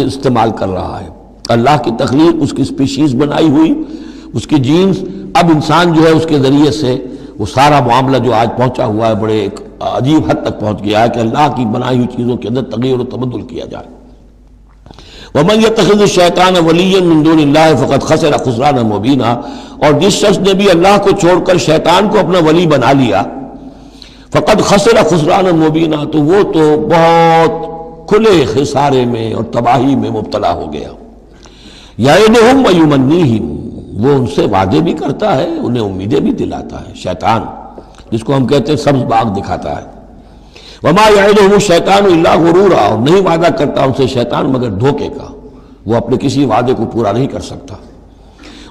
استعمال کر رہا ہے۔ اللہ کی تخلیق، اس کی سپیشیز بنائی ہوئی، اس کی جینز، اب انسان جو ہے اس کے ذریعے سے وہ سارا معاملہ جو آج پہنچا ہوا ہے بڑے ایک عجیب حد تک پہنچ گیا ہے کہ اللہ کی بنائی ہوئی چیزوں کے اندر تغیر و تبدل کیا جائے۔ وَمَنْ يَتَّخِذِ الشَّيْطَانَ وَلِيًّا مِنْ دُونِ اللَّهِ فَقَدْ خَسِرَ خُسْرَانًا مُبِينًا، اور جس شخص نے بھی اللہ کو چھوڑ کر شیطان کو اپنا ولی بنا لیا، فَقَدْ خَسِرَ خُسْرَانًا مُبِينًا، تو وہ تو بہت کھلے خسارے میں اور تباہی میں مبتلا ہو گیا۔ یعدہم ویمنیہم، وہ ان سے وعدے بھی کرتا ہے، انہیں امیدیں بھی دلاتا ہے، شیطان جس کو ہم کہتے ہیں سبز باغ دکھاتا ہے۔ وما یعدہم الشیطان الا غرورا، اور نہیں وعدہ کرتا ان سے شیطان مگر دھوکے کا، وہ اپنے کسی وعدے کو پورا نہیں کر سکتا۔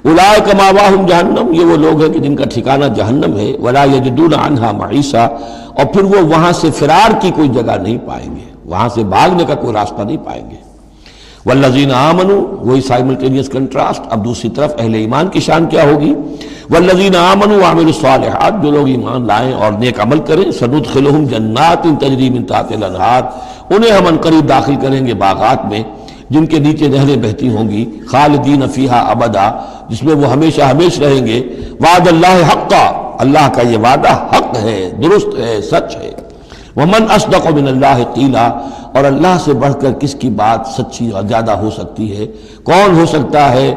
اولئک مأواہم جہنم، یہ وہ لوگ ہیں کہ جن کا ٹھکانہ جہنم ہے۔ ولا یجدون عنہا محیصا، اور پھر وہ وہاں سے فرار کی کوئی جگہ نہیں پائیں گے، وہاں سے بھاگنے کا کوئی راستہ نہیں پائیں گے۔ والذین آمنوا، وہی سائملٹینیس کنٹراسٹ، اب دوسری طرف اہل ایمان کی شان کیا ہوگی؟ والذین آمنوا وعملوا الصالحات، جو لوگ ایمان لائیں اور نیک عمل کریں، سندخلہم جنات تجری من تحتہا الانہار، انہیں ہم عنقریب داخل کریں گے باغات میں جن کے نیچے نہریں بہتی ہوں گی، خالدین فیہا ابدا، جس میں وہ ہمیشہ ہمیش رہیں گے۔ وعد اللہ حقا، اللہ کا یہ وعدہ حق ہے، درست ہے، سچ ہے۔ ومن اصدق من اللہ قیلا، اور اللہ سے بڑھ کر کس کی بات سچی اور زیادہ ہو سکتی ہے؟ کون ہو سکتا ہے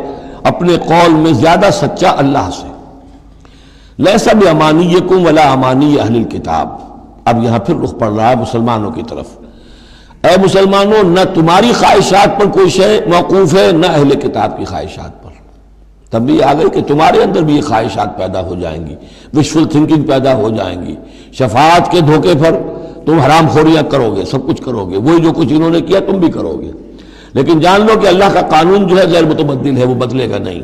اپنے قول میں زیادہ سچا اللہ سے؟ لیس بامانیکم ولا امانی اہل الکتاب، اب یہاں پھر رخ پڑ رہا ہے مسلمانوں کی طرف۔ اے مسلمانوں، نہ تمہاری خواہشات پر کوئی شے موقوف ہے، نہ اہل کتاب کی خواہشات پر۔ تب بھی آ گئی کہ تمہارے اندر بھی یہ خواہشات پیدا ہو جائیں گی، وشفل تھنکنگ پیدا ہو جائیں گی، شفاعت کے دھوکے پر تم حرام خوریاں کرو گے، سب کچھ کرو گے، وہی جو کچھ انہوں نے کیا تم بھی کرو گے۔ لیکن جان لو کہ اللہ کا قانون جو ہے غیر متبدل ہے، وہ بدلے گا نہیں۔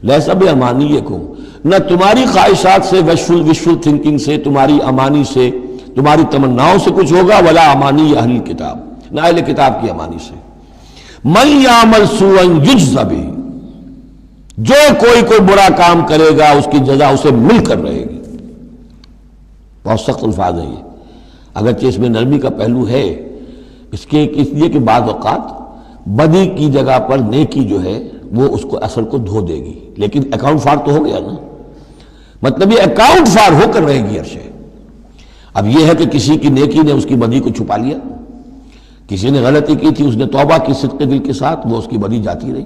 لیس بامانیکم، نہ تمہاری خواہشات سے، وشفل تھنکنگ سے، تمہاری امانی سے، تمہاری تمناؤں سے کچھ ہوگا، ولا امانی اہل الکتاب، نہ اہل کتاب کی امانی سے۔ من یعمل سوءا یجز بہ، جو کوئی برا کام کرے گا اس کی جزا اسے مل کر رہے گی۔ بہت سخت الفاظ ہیں یہ، اگرچہ اس میں نرمی کا پہلو ہے، اس لیے کہ بعض اوقات بدی کی جگہ پر نیکی جو ہے وہ اس کو اثر کو دھو دے گی، لیکن اکاؤنٹ فار تو ہو گیا نا، مطلب یہ اکاؤنٹ فار ہو کر رہے گی عرشے۔ اب یہ ہے کہ کسی کی نیکی نے اس کی بدی کو چھپا لیا، کسی نے غلطی کی تھی، اس نے توبہ کی صدق دل کے ساتھ، وہ اس کی بدی جاتی رہی،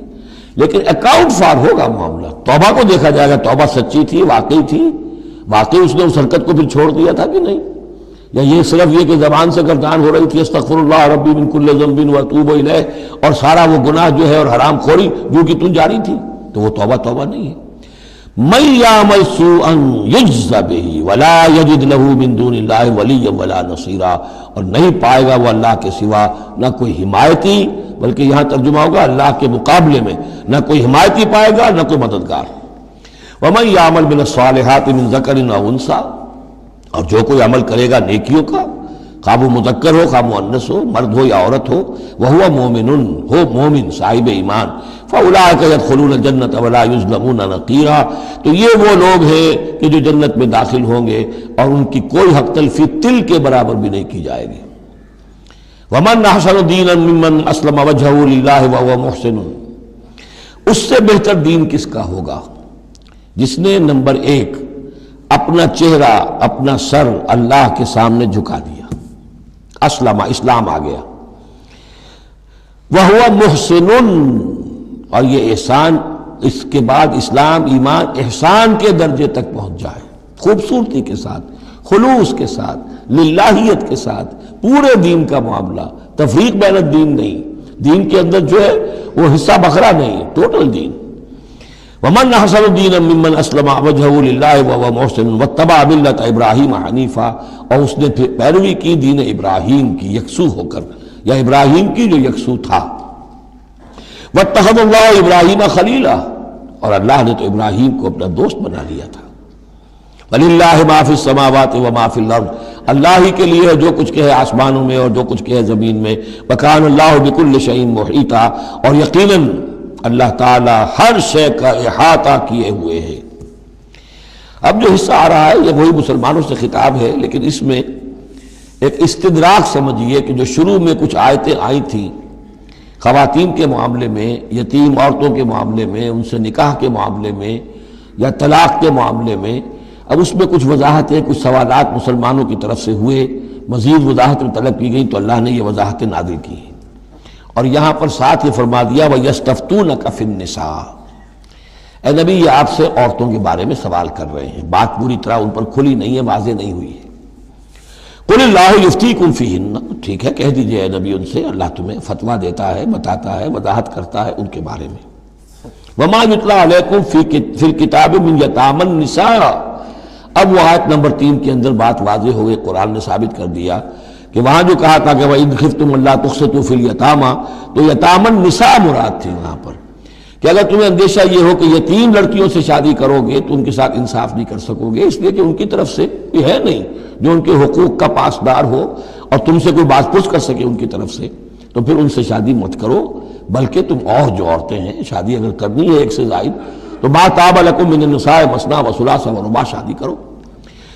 لیکن اکاؤنٹ فار ہوگا معاملہ، توبہ کو دیکھا جائے گا، توبہ سچی تھی، واقعی اس نے اس حرکت کو پھر چھوڑ دیا تھا کہ نہیں، یا یہ صرف یہ کہ زبان سے گردان ہو رہی تھی استغفر اللہ ربی من کل ذنب واتوب الیہ، اور سارا وہ گناہ جو ہے اور حرام خوری جو کہ تم جاری تھی، تو وہ توبہ نہیں ہے۔ من یعمل سوءا یجز بہ ولا یجد لہ من دون اللہ ولیا ولا نصیرا، اور نہیں پائے گا وہ اللہ کے سوا نہ کوئی حمایتی، بلکہ یہاں ترجمہ ہوگا اللہ کے مقابلے میں نہ کوئی حمایتی پائے گا نہ کوئی مددگار۔ ومن یعمل من الصالحات من ذکر او انثی، اور جو کوئی عمل کرے گا نیکیوں کا، خواہ وہ مذکر ہو خواہ مؤنث ہو، مرد ہو یا عورت ہو، وہو مومن، ہو مومن صاحب ایمان، فاولئک یدخلون الجنۃ ولا یظلمون نقیرا، تو یہ وہ لوگ ہیں کہ جو جنت میں داخل ہوں گے اور ان کی کوئی حق تلفی تل کے برابر بھی نہیں کی جائے گی۔ ومن احسن دینا ممن اسلم وجہہ للہ وہو محسن، اس سے بہتر دین کس کا ہوگا جس نے نمبر 1 اپنا چہرہ اپنا سر اللہ کے سامنے جھکا دیا، اسلم، اسلام آ گیا، وہو محسن، اور یہ احسان، اس کے بعد اسلام ایمان احسان کے درجے تک پہنچ جائے، خوبصورتی کے ساتھ، خلوص کے ساتھ، للہیت کے ساتھ، پورے دین کا معاملہ، تفریق بین الدین نہیں، دین کے اندر جو ہے وہ حصہ بکھرا نہیں، ٹوٹل دین۔ ومن احسن دینا ممن اسلم وجہہ للہ وہو محسن واتبع ملت ابراہیم حنیفا، اور اس نے پھر پیروی کی دین ابراہیم کی یکسو ہو کر، یا ابراہیم کی جو یکسو تھا۔ واتخذ اللہ ابراہیم خلیلا، اور اللہ نے تو ابراہیم کو اپنا دوست بنا لیا تھا۔ وَلِلَّهِ مَا فِي السَّمَاوَاتِ وَمَا فِي الْأَرْضِ، اللہ ہی کے لیے ہے جو کچھ کہ ہے آسمانوں میں اور جو کچھ کہ ہے زمین میں۔ وَكَانَ اللَّهُ بِكُلِّ شَيْءٍ مُحِيطًا، اور یقیناً اللہ تعالیٰ ہر شے کا احاطہ کیے ہوئے ہے۔ اب جو حصہ آ رہا ہے یہ وہی مسلمانوں سے خطاب ہے، لیکن اس میں ایک استدراک سمجھیے کہ جو شروع میں کچھ آیتیں آئی تھیں خواتین کے معاملے میں، یتیم عورتوں کے معاملے میں، ان سے نکاح کے معاملے میں یا طلاق کے معاملے میں، اب اس میں کچھ وضاحتیں، کچھ سوالات مسلمانوں کی طرف سے ہوئے، مزید وضاحتیں طلب کی گئیں تو اللہ نے یہ وضاحتیں نازل کی ہیں، اور یہاں پر ساتھ یہ فرما دیا وَيَسْتَفْتُونَكَ فِي النِّسَاءِ، اے نبی یہ آپ سے عورتوں کے بارے میں سوال کر رہے ہیں، بات پوری طرح ان پر کھلی نہیں ہے، واضح نہیں ہوئی ہے۔ قُلِ اللَّهُ يُفْتِيكُمْ فِيهِنَّ، ٹھیک ہے کہہ دیجئے اے نبی ان سے، اللہ تمہیں فتویٰ دیتا ہے، بتاتا ہے، وضاحت کرتا ہے ان کے بارے میں۔ وَمَا يُتْلَىٰ عَلَيْكُمْ فِي الْكِتَابِ مِنْ يَتَامَى النِّسَاءِ، اب وہ آیت نمبر 3 کے اندر بات واضح ہو گئی، قرآن نے ثابت کر دیا کہ وہاں جو کہا تھا کہ وَإِنْ خِفْتُمْ أَلَّا تُقْسِطُوا فِي الْيَتَامَى، تو یتامى النساء مراد تھی وہاں پر، کہ اگر تمہیں اندیشہ یہ ہو کہ یتیم لڑکیوں سے شادی کرو گے تو ان کے ساتھ انصاف نہیں کر سکو گے، اس لیے کہ ان کی طرف سے یہ ہے نہیں جو ان کے حقوق کا پاسدار ہو اور تم سے کوئی بات پوچھ کر سکے ان کی طرف سے، تو پھر ان سے شادی مت کرو، بلکہ تم اور جو عورتیں ہیں شادی اگر کرنی ہے ایک سے زائد تو ما طاب لکم من النساء مثنی وثلاث ورباع، شادی کرو۔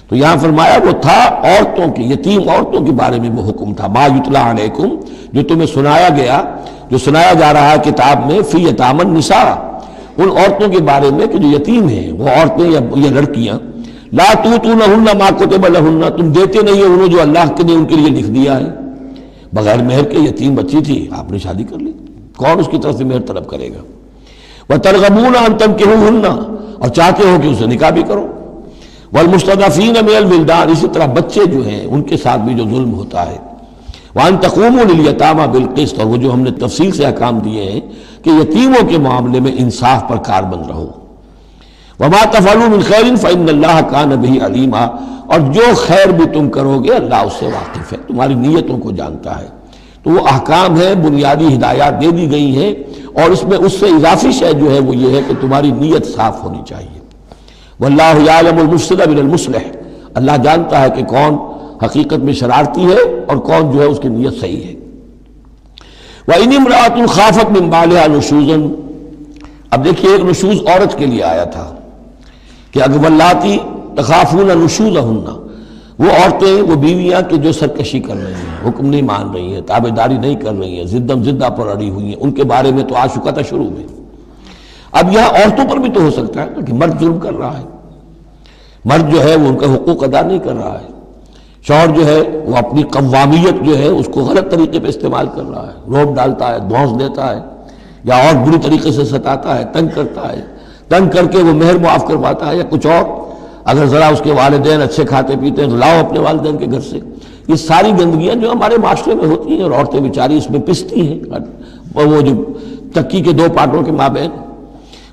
تو یہاں فرمایا وہ تھا عورتوں کی، یتیم عورتوں کے بارے میں وہ حکم تھا، ما یتلی علیکم، جو تمہیں سنایا گیا، جو سنایا جا رہا ہے کتاب میں، فی یتامی النساء، ان عورتوں کے بارے میں کہ جو یتیم ہیں، وہ عورتیں یا لڑکیاں، لا تؤتونہن ما کتب لہن، تم دیتے نہیں ہو انہوں جو اللہ نے ان کے لیے لکھ دیا ہے، بغیر مہر کے یتیم بچی تھی آپ نے شادی کر لی، کون اس کی طرف سے مہر طلب کرے گا؟ وترغبون ان تنکحوہن، اور چاہتے ہو کہ اسے نکاح بھی کرو، والمستضعفین من الولدان، اسی طرح بچے جو ہیں ان کے ساتھ بھی جو ظلم ہوتا ہے، وان تقوموا للیتامی بالقسط، اور وہ جو ہم نے تفصیل سے احکام دیے ہیں کہ یتیموں کے معاملے میں انصاف پر کاربند رہو، وما تفعلوا من خیر فإن اللہ کان بہ علیما، اور جو خیر بھی تم کرو گے اللہ اس سے واقف ہے، تمہاری نیتوں کو جانتا ہے۔ تو وہ احکام ہیں، بنیادی ہدایات دے دی گئی ہیں، اور اس میں اس سے اضافی شے جو ہے وہ یہ ہے کہ تمہاری نیت صاف ہونی چاہیے۔ واللہ یعلم المفسد من المصلح، اللہ جانتا ہے کہ کون حقیقت میں شرارتی ہے اور کون جو ہے اس کی نیت صحیح ہے۔ وَإِنِ امْرَأَةٌ خَافَتْ مِنْ بَعْلِهَا نُشُوزًا، اب دیکھیے ایک نشوز عورت کے لیے آیا تھا کہ اگر واللاتی تخافون نشوزہن، وہ عورتیں، وہ بیویاں کہ جو سرکشی کر رہی ہیں، حکم نہیں مان رہی ہیں، تابعداری نہیں کر رہی ہیں، زدہ پر اڑی ہوئی ہیں، ان کے بارے میں تو آ چکا تھا شروع میں۔ اب یہاں عورتوں پر بھی تو ہو سکتا ہے کہ مرد ظلم کر رہا ہے، مرد جو ہے وہ ان کا حقوق ادا نہیں کر رہا ہے، شوہر جو ہے وہ اپنی قوامیت جو ہے اس کو غلط طریقے پہ استعمال کر رہا ہے، روب ڈالتا ہے، دھونس دیتا ہے، یا اور بری طریقے سے ستاتا ہے، تنگ کرتا ہے، تنگ کر کے وہ مہر معاف کرواتا ہے، یا کچھ اور، اگر ذرا اس کے والدین اچھے کھاتے پیتے ہیں تو لاؤ اپنے والدین کے گھر سے۔ یہ ساری گندگیاں جو ہمارے معاشرے میں ہوتی ہیں اور عورتیں بیچاری اس میں پستی ہیں، وہ جو چکی کے دو پارٹوں کے مابین۔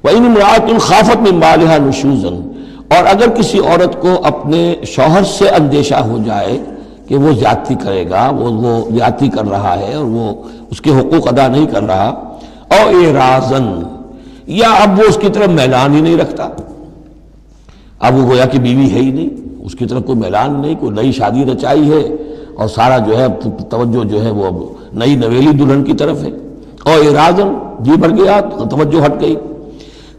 وَإِنِ امْرَأَةٌ خَافَتْ مِنْ بَالِهَا نُشُوزًا، اور اگر کسی عورت کو اپنے شوہر سے اندیشہ ہو جائے کہ وہ زیادتی کرے گا، وہ زیادتی کر رہا ہے اور وہ اس کے حقوق ادا نہیں کر رہا، او اعراضاً، یا اب وہ اس کی طرف میلان ہی نہیں رکھتا، اب وہ گویا کہ بیوی ہے ہی نہیں، اس کی طرف کوئی میلان نہیں، کوئی نئی شادی رچائی ہے اور سارا جو ہے توجہ جو ہے وہ اب نئی نویلی دلہن کی طرف ہے، او اعراضاً، جی بھر گیا، توجہ ہٹ گئی،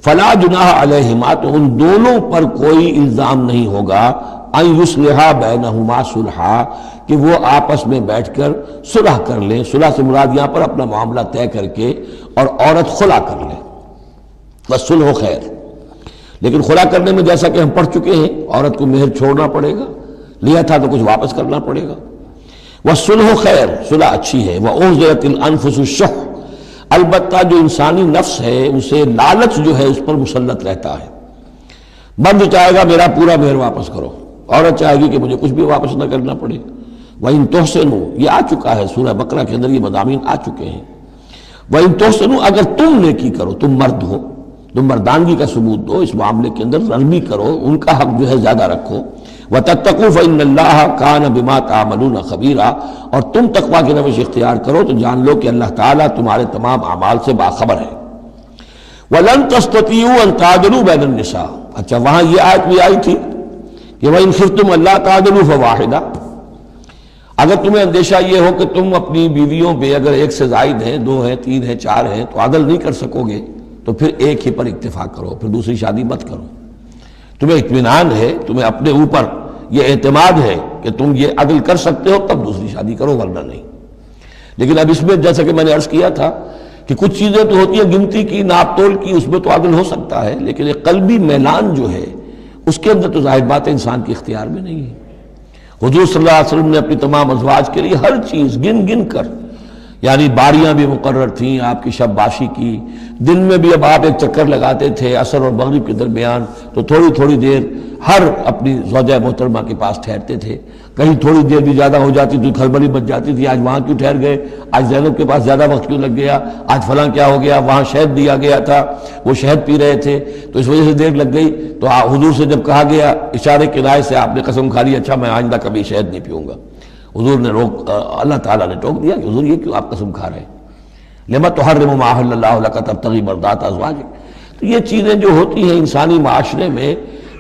فلا جناح علیہما، تو ان دونوں پر کوئی الزام نہیں ہوگا، ان یصلحا بینہما صلحا، کہ وہ آپس میں بیٹھ کر صلح کر لیں۔ صلح سے مراد یہاں پر اپنا معاملہ طے کر کے اور عورت خلا کر لے، بس صلح خیر۔ لیکن خلا کرنے میں جیسا کہ ہم پڑھ چکے ہیں، عورت کو مہر چھوڑنا پڑے گا، لیا تھا تو کچھ واپس کرنا پڑے گا۔ والصلح خیر، صلح اچھی ہے۔ وأحضرت الأنفس الشح، البتہ جو انسانی نفس ہے اسے لالچ جو ہے اس پر مسلط رہتا ہے، مرد چاہے گا میرا پورا مہر واپس کرو، عورت چاہے گی کہ مجھے کچھ بھی واپس نہ کرنا پڑے۔ وَإِن تُحْسِنُوا، یہ آ چکا ہے سورہ بقرہ کے اندر، یہ مضامین آ چکے ہیں۔ وَإِن تُحْسِنُوا، اگر تم نیکی کرو، تم مرد ہو، تم مردانگی کا ثبوت دو، اس معاملے کے اندر نرمی کرو، ان کا حق جو ہے زیادہ رکھو۔ وَتَتَّقُوا فَإِنَّ اللَّهَ كَانَ بِمَا تَعْمَلُونَ خَبِيرًا، اور تم تقویٰ کی روش اختیار کرو تو جان لو کہ اللہ تعالیٰ تمہارے تمام اعمال سے باخبر ہے۔ وَلَن تَسْتَطِيعُوا أَن تَعْدِلُوا بَيْنَ النِّسَاءِ، اچھا وہاں یہ آیت بھی آئی تھی کہ وَإِنْ خِفْتُمْ أَلَّا تَعْدِلُوا فَوَاحِدَةً، اگر تمہیں اندیشہ یہ ہو کہ تم اپنی بیویوں پہ اگر ایک سے زائد ہیں، دو ہیں، تین ہیں، چار ہیں، تو عدل نہیں کر سکو گے تو پھر ایک ہی پر اکتفا کرو، پھر دوسری شادی مت کرو۔ تمہیں اطمینان ہے، تمہیں اپنے اوپر یہ اعتماد ہے کہ تم یہ عدل کر سکتے ہو، تب دوسری شادی کرو، ورنہ نہیں۔ لیکن اب اس میں جیسا کہ میں نے عرض کیا تھا کہ کچھ چیزیں تو ہوتی ہیں گنتی کی، ناپ تول کی، اس میں تو عدل ہو سکتا ہے، لیکن ایک قلبی میلان جو ہے اس کے اندر تو ظاہر بات ہے انسان کے اختیار میں نہیں ہے۔ حضور صلی اللہ علیہ وسلم نے اپنی تمام ازواج کے لیے ہر چیز گن گن کر، یعنی باریاں بھی مقرر تھیں آپ کی شب باشی کی، دن میں بھی اب آپ ایک چکر لگاتے تھے عصر اور مغرب کے درمیان، تو تھوڑی تھوڑی دیر ہر اپنی زوجہ محترمہ کے پاس ٹھہرتے تھے، کہیں تھوڑی دیر بھی زیادہ ہو جاتی تو کھلبلی مچ جاتی تھی، آج وہاں کیوں ٹھہر گئے، آج زینب کے پاس زیادہ وقت کیوں لگ گیا، آج فلاں کیا ہو گیا، وہاں شہد دیا گیا تھا، وہ شہد پی رہے تھے تو اس وجہ سے دیر لگ گئی۔ تو حضور سے جب کہا گیا اشارے کنائے سے، آپ نے قسم کھا لی اچھا میں آئندہ کبھی شہد نہیں پیوں گا، حضور نے اللہ تعالیٰ نے ٹوک دیا کہ حضور یہ کیوں آپ قسم کھا رہے ہیں، لما تحرم ما احل اللہ لک تبتغی مرضات ازواجک۔ تو یہ چیزیں جو ہوتی ہیں انسانی معاشرے میں،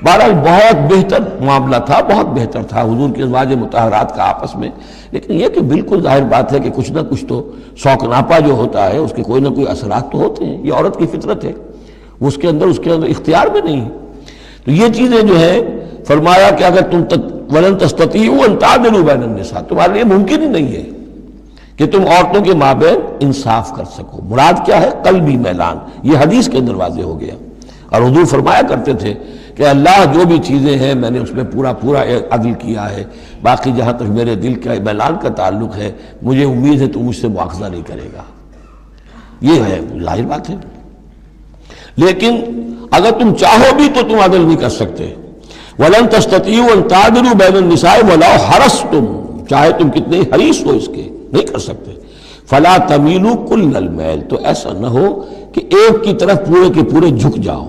بہرحال بہت بہتر معاملہ تھا، بہت بہتر تھا حضور کے ازواج مطہرات کا آپس میں، لیکن یہ کہ بالکل ظاہر بات ہے کہ کچھ نہ کچھ تو شوق ناپا جو ہوتا ہے اس کے کوئی نہ کوئی اثرات تو ہوتے ہیں، یہ عورت کی فطرت ہے، اس کے اندر اختیار میں نہیں ہے۔ تو یہ چیزیں جو ہے فرمایا کہ اگر تم وَلَن تَسْتَطِيعُوا أَن تَعْدِلُوا بَيْنَ النِّسَاءِ، تمہارے لیے ممکن ہی نہیں ہے کہ تم عورتوں کے مابین انصاف کر سکو۔ مراد کیا ہے؟ قلبی میلان، یہ حدیث کے اندر واضح ہو گیا۔ اور حضور فرمایا کرتے تھے کہ اللہ جو بھی چیزیں ہیں میں نے اس میں پورا عدل کیا ہے، باقی جہاں تک میرے دل کا میلان کا تعلق ہے مجھے امید ہے تو مجھ سے مواخذہ نہیں کرے گا، یہ ہے ظاہر بات ہے۔ لیکن اگر تم چاہو بھی تو تم عدل نہیں کر سکتے۔ وَلَن تَسْتَطِيعُوا أَن تَعْدِلُوا بَيْنَ النِّسَاءِ وَلَوْ حَرَصْتُمْ، چاہے تم کتنے حریص ہو اس کے، نہیں کر سکتے۔ فَلَا تَمِيلُوا كُلَّ الْمَيْلِ، تو ایسا نہ ہو کہ ایک کی طرف پورے کے پورے جھک جاؤ،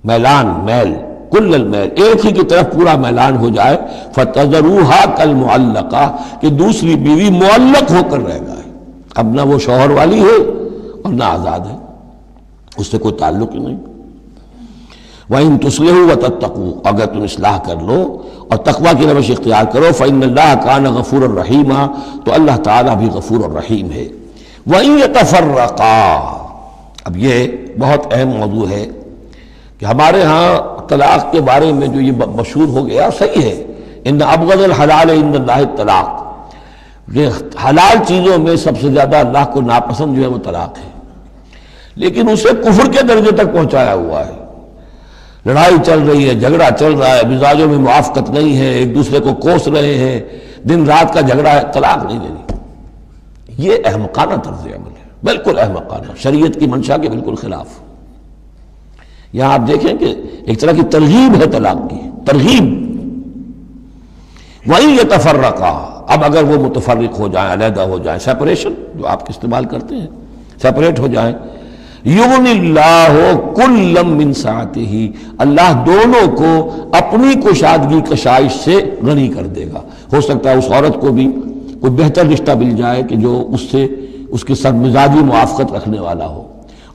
میلان، میل، کل المیل، ایک ہی کی طرف پورا میلان ہو جائے، فَتَذَرُوهَا كَالْمُعَلَّقَةِ، کہ دوسری بیوی معلق ہو کر رہ گئے، اب نہ وہ شوہر والی ہے اور نہ آزاد ہے، اس سے کوئی تعلق ہی نہیں۔ وَإِن تُصْلِحُوا وَتَتَّقُوا، اگر تم اصلاح کر لو اور تقویٰ کی روش اختیار کرو، فَإِنَّ اللَّهَ كَانَ غَفُورًا رَحِيمًا، تو اللہ تعالیٰ بھی غفور الرحیم ہے۔ وَإِن يَتَفَرَّقَا، اب یہ بہت اہم موضوع ہے کہ ہمارے ہاں طلاق کے بارے میں جو یہ مشہور ہو گیا صحیح ہے، ان ابغض الحلال عند اللہ الطلاق، یہ حلال چیزوں میں سب سے زیادہ اللہ کو ناپسند جو ہے وہ طلاق ہے، لیکن اسے کفر کے درجے تک پہنچایا ہوا ہے۔ لڑائی چل رہی ہے، جھگڑا چل رہا ہے، مزاجوں میں موافقت نہیں ہے، ایک دوسرے کو کوس رہے ہیں، دن رات کا جھگڑا ہے، طلاق نہیں دینی، یہ احمقانہ طرز عمل ہے، بالکل احمقانہ، شریعت کی منشا کے بالکل خلاف۔ یہاں آپ دیکھیں کہ ایک طرح کی ترغیب ہے طلاق کی، ترغیب۔ وَإِن يَتَفَرَّقَا، اب اگر وہ متفرق ہو جائیں، علیحدہ ہو جائیں، سیپریشن جو آپ استعمال کرتے ہیں، سیپریٹ ہو جائیں، یغنی اللہ کلا من سعتہ، اللہ دونوں کو اپنی کشادگی کشائش سے غنی کر دے گا۔ ہو سکتا ہے اس عورت کو بھی کوئی بہتر رشتہ مل جائے کہ جو اس سے اس کے ساتھ مزاجی موافقت رکھنے والا ہو،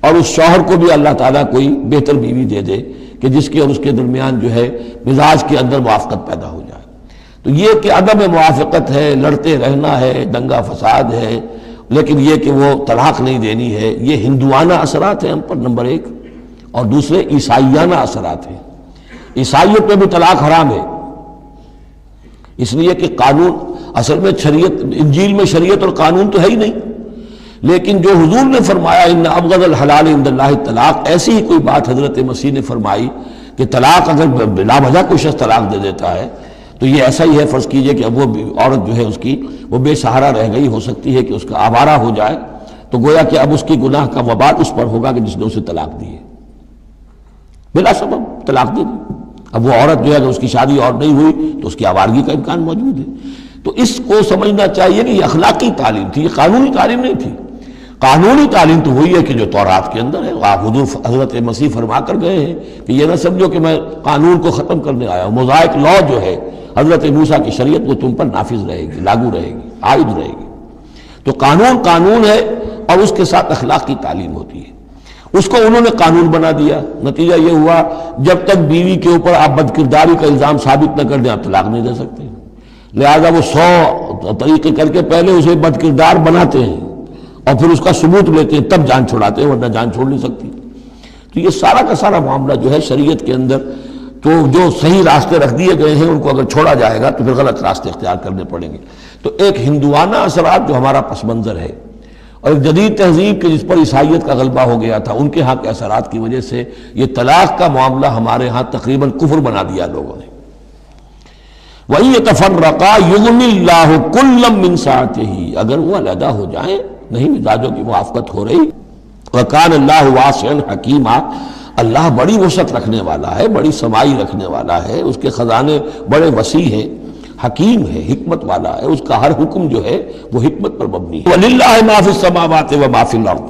اور اس شوہر کو بھی اللہ تعالیٰ کوئی بہتر بیوی دے دے کہ جس کے اور اس کے درمیان جو ہے مزاج کے اندر موافقت پیدا ہو جائے۔ تو یہ کہ عدم موافقت ہے، لڑتے رہنا ہے، دنگا فساد ہے، لیکن یہ کہ وہ طلاق نہیں دینی ہے، یہ ہندوانہ اثرات ہیں ہم پر نمبر ایک، اور دوسرے عیسائیانہ اثرات ہیں۔ عیسائیت میں بھی طلاق حرام ہے، اس لیے کہ قانون اصل میں شریعت، انجیل میں شریعت اور قانون تو ہے ہی نہیں، لیکن جو حضور نے فرمایا ان ابغض الحلال عند اللہ الطلاق، ایسی ہی کوئی بات حضرت مسیح نے فرمائی کہ طلاق اگر بلا وجہ کوئی شخص طلاق دے دیتا ہے تو یہ ایسا ہی ہے، فرض کیجئے کہ اب وہ عورت جو ہے اس کی وہ بے سہارا رہ گئی، ہو سکتی ہے کہ اس کا آوارہ ہو جائے، تو گویا کہ اب اس کی گناہ کا وبال اس پر ہوگا کہ جس نے اسے طلاق دی ہے، بلا سبب طلاق دے دی۔ اب وہ عورت جو ہے اگر اس کی شادی اور نہیں ہوئی تو اس کی آوارگی کا امکان موجود ہے۔ تو اس کو سمجھنا چاہیے کہ یہ اخلاقی تعلیم تھی، یہ قانونی تعلیم نہیں تھی۔ قانونی تعلیم تو وہی ہے کہ جو تورات کے اندر ہے، آپ حضور حضرت مسیح فرما کر گئے ہیں کہ یہ نہ سمجھو کہ میں قانون کو ختم کرنے آیا ہوں، موزائک لا جو ہے حضرت موسیٰ کی شریعت وہ تم پر نافذ رہے گی، لاگو رہے گی، عائد رہے گی۔ تو قانون قانون ہے، اور اس کے ساتھ اخلاق کی تعلیم ہوتی ہے۔ اس کو انہوں نے قانون بنا دیا، نتیجہ یہ ہوا جب تک بیوی کے اوپر آپ بد کرداری کا الزام ثابت نہ کر دیں آپ طلاق نہیں دے سکتے، لہذا وہ 100 طریقے کر کے پہلے اسے بد کردار بناتے ہیں اور پھر اس کا ثبوت لیتے ہیں، تب جان چھڑاتے ہیں، ورنہ جان چھوڑ نہیں سکتی۔ تو یہ سارا کا سارا معاملہ جو ہے شریعت کے اندر تو جو صحیح راستے رکھ دیے گئے ہیں ان کو اگر چھوڑا جائے گا تو پھر غلط راستے اختیار کرنے پڑیں گے۔ تو ایک ہندوانہ اثرات جو ہمارا پس منظر ہے، اور ایک جدید تہذیب کے جس پر عیسائیت کا غلبہ ہو گیا تھا، ان کے ہاں کے اثرات کی وجہ سے یہ طلاق کا معاملہ ہمارے ہاں تقریباً کفر بنا دیا لوگوں نے۔ وَإِن يَتَفَرَّقَا يُغْنِ اللَّهُ كُلًّا مِّن سَعَتِهِ، اگر وہ علیحدہ ہو جائیں، نہیں مزاجوں کی موافقت ہو رہی، وَكَانَ اللَّهُ وَاسِعًا حَكِيمًا، اللہ بڑی وسعت رکھنے والا ہے، بڑی سمائی رکھنے والا ہے، اس کے خزانے بڑے وسیع ہیں، حکیم ہے، حکمت والا ہے، اس کا ہر حکم جو ہے وہ حکمت پر مبنی ہے۔ وَلِلَّهِ مَا فِي السَّمَاوَاتِ وَمَا فِي الْأَرْضِ،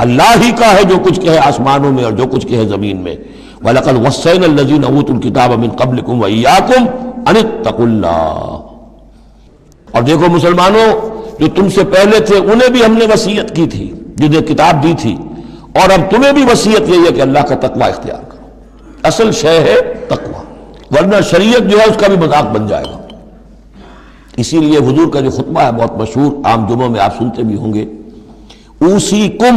اللہ ہی کا ہے جو کچھ کہ ہے آسمانوں میں اور جو کچھ کہ ہے زمین میں۔ وَلَقَدْ وَصَّيْنَا الَّذِينَ أُوتُوا الْكِتَابَ مِن قَبْلِكُمْ وَإِيَّاكُمْ أَنِ اتَّقُوا اللَّهَ، اور دیکھو مسلمانوں، جو تم سے پہلے تھے انہیں بھی ہم نے وصیت کی تھی، جنہیں کتاب دی تھی، اور اب تمہیں بھی وصیت یہی ہے کہ اللہ کا تقوی اختیار کرو۔ اصل شے ہے تقوی، ورنہ شریعت جو ہے اس کا بھی مذاق بن جائے گا۔ اسی لیے حضور کا جو خطبہ ہے بہت مشہور، عام جمعوں میں آپ سنتے بھی ہوں گے، اوصیکم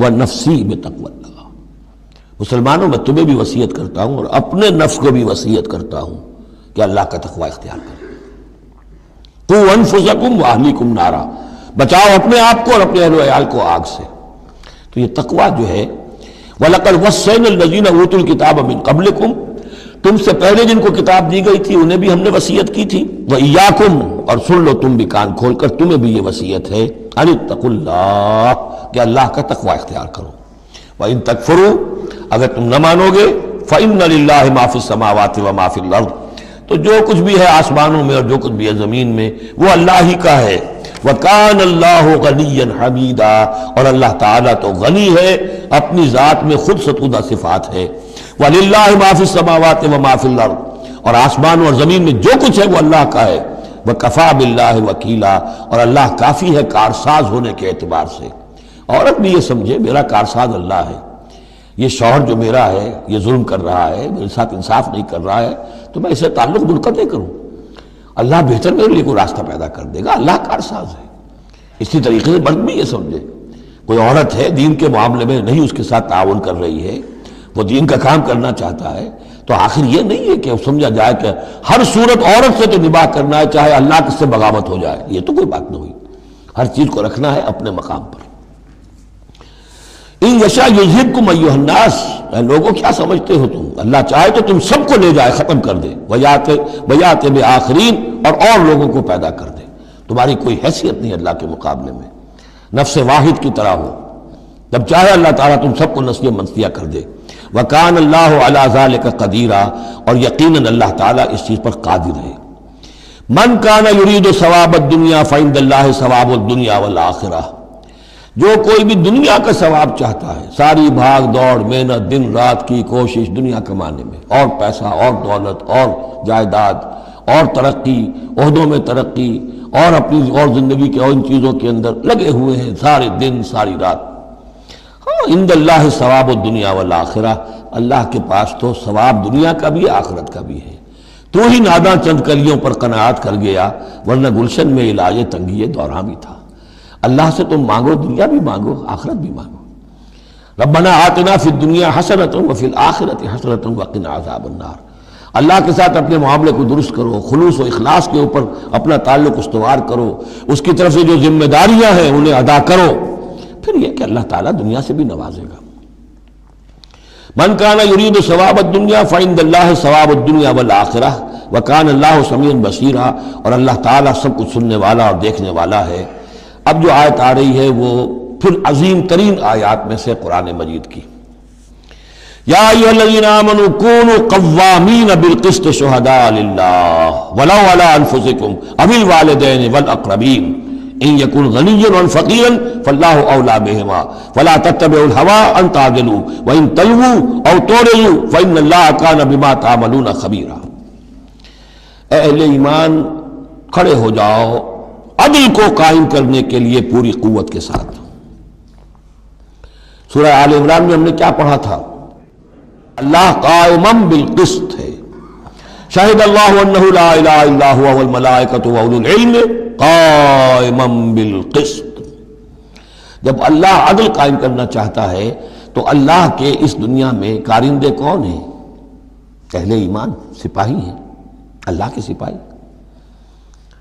ونفسی بتقوی اللہ، مسلمانوں میں تمہیں بھی وصیت کرتا ہوں اور اپنے نفس کو بھی وصیت کرتا ہوں کہ اللہ کا تقوی اختیار کرو۔ قوا انفسکم واہلیکم نارا، بچاؤ اپنے آپ کو اور اپنے اہل و عیال کو آگ سے۔ تو یہ تقوی جو ہے، وَلَقَدْ وَصَّيْنَا الَّذِينَ أُوتُوا الْكِتَابَ مِن قَبْلِكُمْ، تم سے پہلے جن کو کتاب دی گئی تھی انہیں بھی ہم نے وصیت کی تھی، وَإِيَّاكُمْ، اور سن لو تم بھی کان کھول کر، تمہیں بھی یہ وصیت ہے، أَنِ اتَّقُوا اللَّهَ، کہ اللہ کا تقوی اختیار کرو۔ وَإِن تَكْفُرُوا، اگر تم نہ مانو گے، فَإِنَّ لِلَّهِ مَا فِي السَّمَاوَاتِ وَمَا فِي الْأَرْضِ، تو جو کچھ بھی ہے آسمانوں میں اور جو کچھ بھی ہے زمین میں وہ اللہ ہی کا ہے۔ وَكَانَ اللَّهُ غَنِيًّا حَمِيدًا، اور اللہ تعالیٰ تو غنی ہے، اپنی ذات میں خود ستودہ صفات ہے۔ وَلِلَّهِ مَا فِي السَّمَاوَاتِ وَمَا فِي الْأَرْضِ، اور آسمان اور زمین میں جو کچھ ہے وہ اللہ کا ہے۔ وَكَفَى بِاللَّهِ وَكِيلًا، اور اللہ کافی ہے کارساز ہونے کے اعتبار سے۔ عورت بھی یہ سمجھے میرا کارساز اللہ ہے، یہ شوہر جو میرا ہے یہ ظلم کر رہا ہے، میرے ساتھ انصاف نہیں کر رہا ہے، تو میں اسے تعلق منقطع کروں، اللہ بہتر میرے لیے کوئی راستہ پیدا کر دے گا، اللہ کارساز ہے۔ اسی طریقے سے مرد بھی یہ سمجھے، کوئی عورت ہے دین کے معاملے میں نہیں اس کے ساتھ تعاون کر رہی ہے، وہ دین کا کام کرنا چاہتا ہے، تو آخر یہ نہیں ہے کہ سمجھا جائے کہ ہر صورت عورت سے تو نباہ کرنا ہے چاہے اللہ کس سے بغاوت ہو جائے، یہ تو کوئی بات نہ ہوئی، ہر چیز کو رکھنا ہے اپنے مقام پر۔ ان یشاء یذہبکم ایھا الناس، اے لوگوں کیا سمجھتے ہو تم، اللہ چاہے تو تم سب کو لے جائے، ختم کر دے، ویات بآخرین، اور لوگوں کو پیدا کر دے، تمہاری کوئی حیثیت نہیں اللہ کے مقابلے میں، نفس واحد کی طرح ہو، جب چاہے اللہ تعالیٰ تم سب کو نسیہ منسیہ کر دے۔ وَكَانَ اللَّهُ عَلَى ذَلِكَ قَدِيرًا، اور یقیناً اللہ تعالیٰ اس چیز پر قادر ہے۔ من کان یرید ثواب الدنیا فعند اللہ ثواب الدنیا والآخرہ، جو کوئی بھی دنیا کا ثواب چاہتا ہے، ساری بھاگ دوڑ محنت دن رات کی کوشش دنیا کمانے میں، اور پیسہ اور دولت اور جائیداد اور ترقی، عہدوں میں ترقی، اور اپنی اور زندگی کے اور ان چیزوں کے اندر لگے ہوئے ہیں سارے دن ساری رات، عند اللہ ثواب الدنیا والآخرہ، اللہ کے پاس تو ثواب دنیا کا بھی آخرت کا بھی ہے۔ تو ہی ناداں چند کلیوں پر قناعت کر گیا، ورنہ گلشن میں علاج تنگی دوراں بھی تھا۔ اللہ سے تم مانگو، دنیا بھی مانگو، آخرت بھی مانگو۔ ربنا آتنا فی الدنیا حسنۃ وفی الآخرۃ حسنۃ وقنا عذاب النار۔ اللہ کے ساتھ اپنے معاملے کو درست کرو، خلوص و اخلاص کے اوپر اپنا تعلق استوار کرو، اس کی طرف سے جو ذمہ داریاں ہیں انہیں ادا کرو، پھر یہ کہ اللہ تعالیٰ دنیا سے بھی نوازے گا۔ من کان یرید ثواب الدنیا فعند اللہ ثواب الدنیا والآخرہ وکان اللہ سمیعا بصیرا، اور اللہ تعالیٰ سب کچھ سننے والا اور دیکھنے والا ہے۔ اب جو آیت آ رہی ہے وہ پھر عظیم ترین آیات میں سے قرآن مجید کی، یا ایھا الذین آمنوا کونوا قوامین بالقسط شہداء للہ ولو علی انفسکم او الوالدین والاقربین ان یکن غنیا و فقیرا فاللہ اولی بہما فلا تتبعوا الہوی ان تعدلوا وان تلووا او تعرضوا فان اللہ کان بما تعملون خبیرا۔ اے اہل ایمان کھڑے ہو جاؤ عدل کو قائم کرنے کے لیے پوری قوت کے ساتھ۔ سورہ آل عمران میں ہم نے کیا پڑھا تھا؟ اللہ قائما بالقسط ہے، شہد اللہ انہ لا الہ الا هو والملائکۃ واولو العلم قائما بالقسط۔ جب اللہ عدل قائم کرنا چاہتا ہے تو اللہ کے اس دنیا میں کارندے کون ہیں؟ اہل ایمان، سپاہی ہیں، اللہ کے سپاہی۔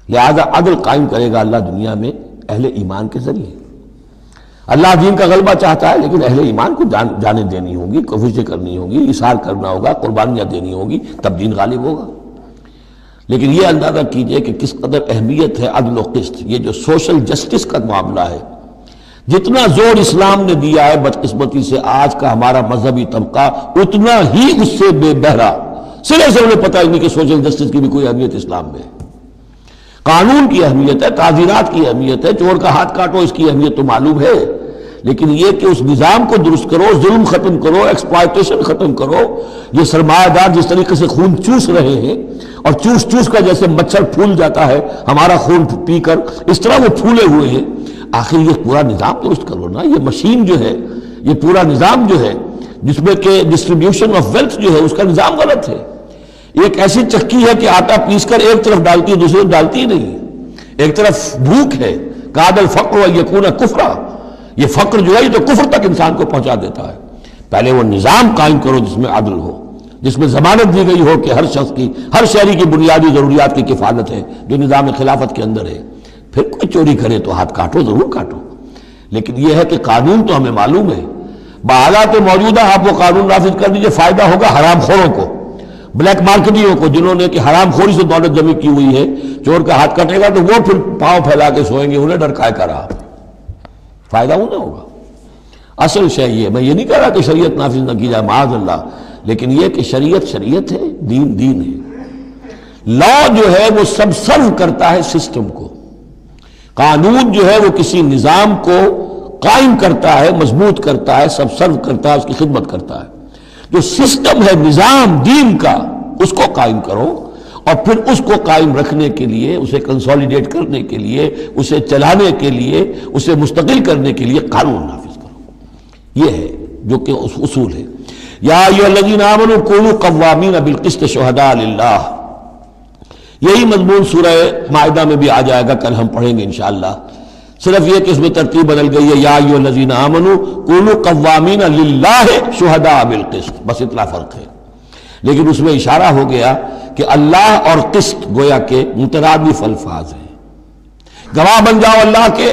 لہذا عدل قائم کرے گا اللہ دنیا میں اہل ایمان کے ذریعے۔ اللہ دین کا غلبہ چاہتا ہے لیکن اہل ایمان کو جانیں دینی ہوگی، کوششیں کرنی ہوگی، اصرار کرنا ہوگا، قربانیاں دینی ہوگی، تب دین غالب ہوگا۔ لیکن یہ اندازہ کیجئے کہ کس قدر اہمیت ہے عدل و قسط، یہ جو سوشل جسٹس کا معاملہ ہے، جتنا زور اسلام نے دیا ہے بدقسمتی سے آج کا ہمارا مذہبی طبقہ اتنا ہی اس سے بے بہرا، سرے سے انہیں پتہ ہی نہیں کہ سوشل جسٹس کی بھی کوئی اہمیت اسلام میں ہے۔ قانون کی اہمیت ہے، تعزیرات کی اہمیت ہے، چور کا ہاتھ کاٹو اس کی اہمیت تو معلوم ہے، لیکن یہ کہ اس نظام کو درست کرو، ظلم ختم کرو، ایکسپلائٹیشن ختم کرو۔ یہ سرمایہ دار جس طریقے سے خون چوس رہے ہیں، اور چوس چوس کر جیسے مچھر پھول جاتا ہے ہمارا خون پی کر، اس طرح وہ پھولے ہوئے ہیں، آخر یہ پورا نظام درست کرو نا۔ یہ مشین جو ہے، یہ پورا نظام جو ہے جس میں کہ ڈسٹریبیوشن آف ویلتھ جو ہے اس کا نظام غلط ہے۔ ایک ایسی چکی ہے کہ آٹا پیس کر ایک طرف ڈالتی ہے دوسری طرف ڈالتی ہی نہیں، ایک طرف بھوک ہے، کاد الفقر ان یکون کفرا، یہ فقر جو ہے یہ تو کفر تک انسان کو پہنچا دیتا ہے۔ پہلے وہ نظام قائم کرو جس میں عدل ہو، جس میں ضمانت دی گئی ہو کہ ہر شخص کی، ہر شہری کی بنیادی ضروریات کی کفالت ہے جو نظام خلافت کے اندر ہے۔ پھر کوئی چوری کرے تو ہاتھ کاٹو، ضرور کاٹو، لیکن یہ ہے کہ قانون تو ہمیں معلوم ہے، بحالات موجودہ آپ وہ قانون نافذ کر دیجئے، فائدہ ہوگا حرام خوروں کو، بلیک مارکیٹیوں کو، جنہوں نے کہ حرام خوری سے دولت جمع کی ہوئی ہے۔ چور کا ہاتھ کٹے گا تو وہ پھر پاؤں پھیلا کے سوئیں گے، انہیں ڈر کائے کا رہا، فائدہ انہیں ہوگا۔ اصل شے یہ، میں یہ نہیں کہہ رہا کہ شریعت نافذ نہ کی جائے معاذ اللہ، لیکن یہ کہ شریعت شریعت ہے، دین دین ہے۔ لا جو ہے وہ سب سرو کرتا ہے سسٹم کو، قانون جو ہے وہ کسی نظام کو قائم کرتا ہے، مضبوط کرتا ہے، سب سرو کرتا ہے، اس کی خدمت کرتا ہے۔ جو سسٹم ہے نظام دین کا، اس کو قائم کرو، اور پھر اس کو قائم رکھنے کے لیے، اسے کنسولیڈیٹ کرنے کے لیے، اسے چلانے کے لیے، اسے مستقل کرنے کے لیے قانون نافذ کرو۔ یہ ہے جو کہ اصول ہے۔ یا ایھا الذین آمنوا کونوا قوامین بالقسط شہداء للہ، یہی مضمون سورہ مائدہ میں بھی آ جائے گا، کل ہم پڑھیں گے انشاءاللہ۔ صرف یہ کہ اس میں ترتیب بدل گئی ہے، یا ایھا الذین آمنوا کونوا قوامین للہ شہداء بالقسط، بس اتنا فرق ہے۔ لیکن اس میں اشارہ ہو گیا کہ اللہ اور قسط گویا کہ مترادف الفاظ ہیں۔ گواہ بن جاؤ اللہ کے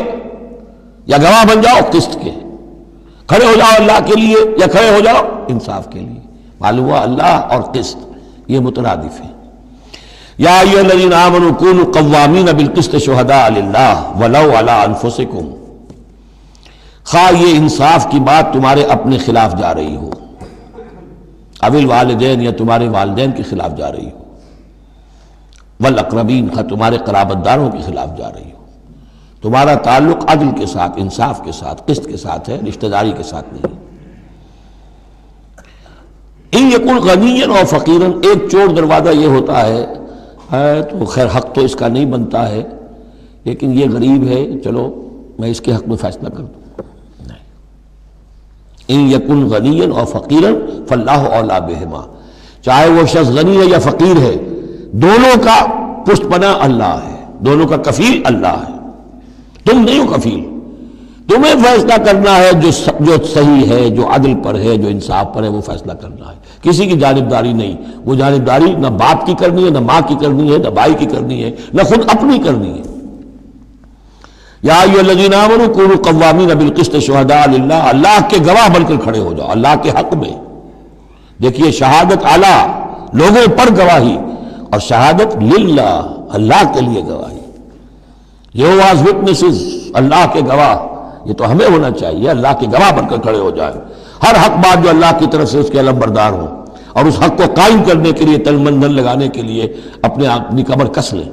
یا گواہ بن جاؤ قسط کے۔ کھڑے ہو جاؤ اللہ کے لیے یا کھڑے ہو جاؤ انصاف کے لیے. معلوم ہوا اللہ اور قسط یہ مترادف ہیں. یا ایھا الذین آمنوا کونوا قوامین بالقسط شہداء للہ ولو علی انفسکم. خواہ یہ انصاف کی بات تمہارے اپنے خلاف جا رہی ہو، او الوالدین یا تمہارے والدین کے خلاف جا رہی ہو، والاقربین خواہ تمہارے قرابت داروں کے خلاف جا رہی ہو. تمہارا تعلق عدل کے ساتھ، انصاف کے ساتھ، قسط کے ساتھ ہے، رشتہ داری کے ساتھ نہیں. ان یکن غنیا اور فقیرا، ایک چور دروازہ یہ ہوتا ہے تو خیر حق تو اس کا نہیں بنتا ہے، لیکن یہ غریب ہے چلو میں اس کے حق میں فیصلہ کر دوں. ان یکن غنیا اور فقیرا فاللہ اولیٰ بہما. چاہے وہ شخص غنی ہے یا فقیر ہے، دونوں کا پشت پناہ اللہ ہے، دونوں کا کفیل اللہ ہے. تم نہیں ہو کفیل، تمہیں فیصلہ کرنا ہے جو صحیح ہے، جو عدل پر ہے، جو انصاف پر ہے، وہ فیصلہ کرنا ہے. کسی کی جانبداری نہیں. وہ جانبداری نہ باپ کی کرنی ہے، نہ ماں کی کرنی ہے، نہ بھائی کی کرنی ہے، نہ خود اپنی کرنی ہے. یا ایھا الذین آمنوا کونوا قوامین بالقسط شہداء للہ، اللہ کے گواہ بن کر کھڑے ہو جاؤ اللہ کے حق میں. دیکھیے شہادت اعلیٰ، لوگوں پر گواہی، اور شہادت للہ، اللہ کے لیے گواہی. یہوہاز وٹنسز، اللہ کے گواہ. یہ تو ہمیں ہونا چاہیے، اللہ کے گواہ بن کر کھڑے ہو جائیں. ہر حق بات جو اللہ کی طرف سے اس کے علم بردار ہوں، اور اس حق کو قائم کرنے کے لیے تن من دھن لگانے کے لیے اپنی کمر کس لیں.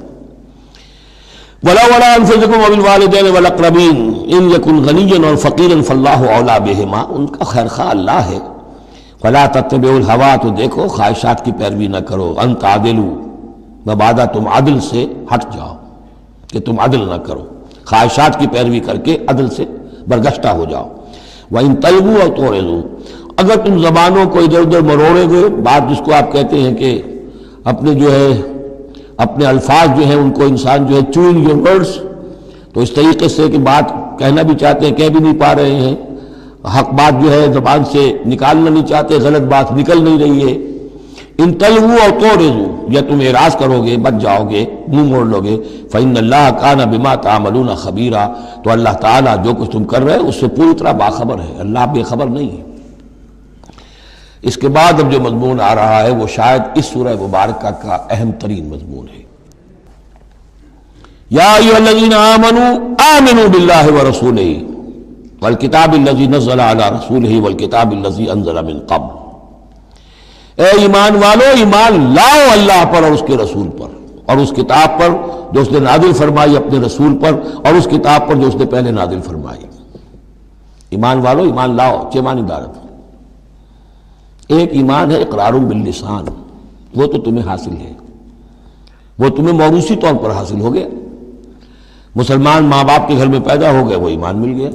وَلَوْ عَلَىٰ أَنفُسِكُمْ وَبِالْوَالِدَيْنِ وَالْأَقْرَبِينَ إِنْ يَكُنْ غَنِيًّا أَوْ فَقِيرًا فَاللَّهُ أَوْلَىٰ بِهِمَا. ان کا خیر خواہ اللہ ہے. وَلَا تَتَّبِعُوا الْهَوَىٰ، تو دیکھو خواہشات کی پیروی نہ کرو. أَن تَعْدِلُوا، مبادا تم عدل سے ہٹ جاؤ کہ تم عدل نہ کرو، خواہشات کی پیروی کر کے عدل سے برگشتہ ہو جاؤ. وَإِن تَلْوُوا أَوْ تُعْرِضُوا، اگر تم زبانوں کو ادھر ادھر مروڑے گے، بات جس کو آپ کہتے ہیں کہ اپنے الفاظ جو ہیں ان کو انسان جو ہے چوئنگ یور ورڈز، تو اس طریقے سے کہ بات کہنا بھی چاہتے ہیں کہہ بھی نہیں پا رہے ہیں، حق بات جو ہے زبان سے نکالنا نہیں چاہتے، غلط بات نکل نہیں رہی ہے. ان تلووا او تعرضوا، یا تم اعراض کرو گے، بچ جاؤ گے، منہ موڑ لو گے. فإن اللہ کان بما تعملون خبیرا، تو اللہ تعالیٰ جو کچھ تم کر رہے ہیں اس سے پوری طرح باخبر ہے، اللہ بے خبر نہیں ہے. اس کے بعد اب جو مضمون آ رہا ہے وہ شاید اس سورہ مبارکہ کا اہم ترین مضمون ہے. یا ایھا الذین آمنوا آمنوا باللہ ورسولہ والکتاب الذی نزل علی رسولہ والکتاب الذی انزل من قبل. اے ایمان والو، ایمان لاؤ اللہ پر اور اس کے رسول پر، اور اس کتاب پر جو اس نے نازل فرمائی اپنے رسول پر، اور اس کتاب پر جو اس نے پہلے نازل فرمائی. ایمان والو، ایمان لاؤ، چھ معنی دارت. ایک ایمان ہے اقرار باللسان، وہ تو تمہیں حاصل ہے، وہ تمہیں موروثی طور پر حاصل ہو گیا. مسلمان ماں باپ کے گھر میں پیدا ہو گئے، وہ ایمان مل گیا.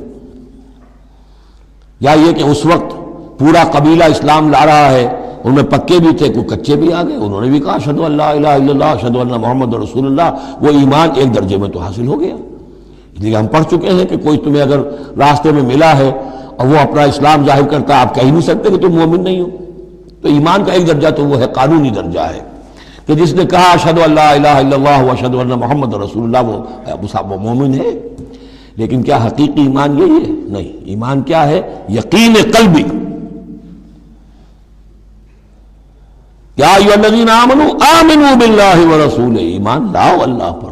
یا یہ کہ اس وقت پورا قبیلہ اسلام لا رہا ہے، ان میں پکے بھی تھے، کوئی کچے بھی آ گئے، انہوں نے بھی کہا اشہدو ان لا الہ الا اللہ اشہدو ان محمد رسول اللہ. وہ ایمان ایک درجے میں تو حاصل ہو گیا. اس لیے ہم پڑھ چکے ہیں کہ کوئی تمہیں اگر راستے میں ملا ہے اور وہ اپنا اسلام ظاہر کرتا ہے، آپ کہہ نہیں سکتے کہ تم مومن نہیں ہو. تو ایمان کا ایک درجہ تو وہ ہے، قانونی درجہ ہے، کہ جس نے کہا اشہدو ان لا الہ الا اللہ واشہدو ان محمد رسول اللہ، وہ مومن ہے. لیکن کیا حقیقی ایمان یہی ہے؟ نہیں. ایمان کیا ہے؟ یقین قلبی. یا ایھا الذین آمنوا آمنوا باللہ ورسولہ، ایمان لاؤ اللہ پر.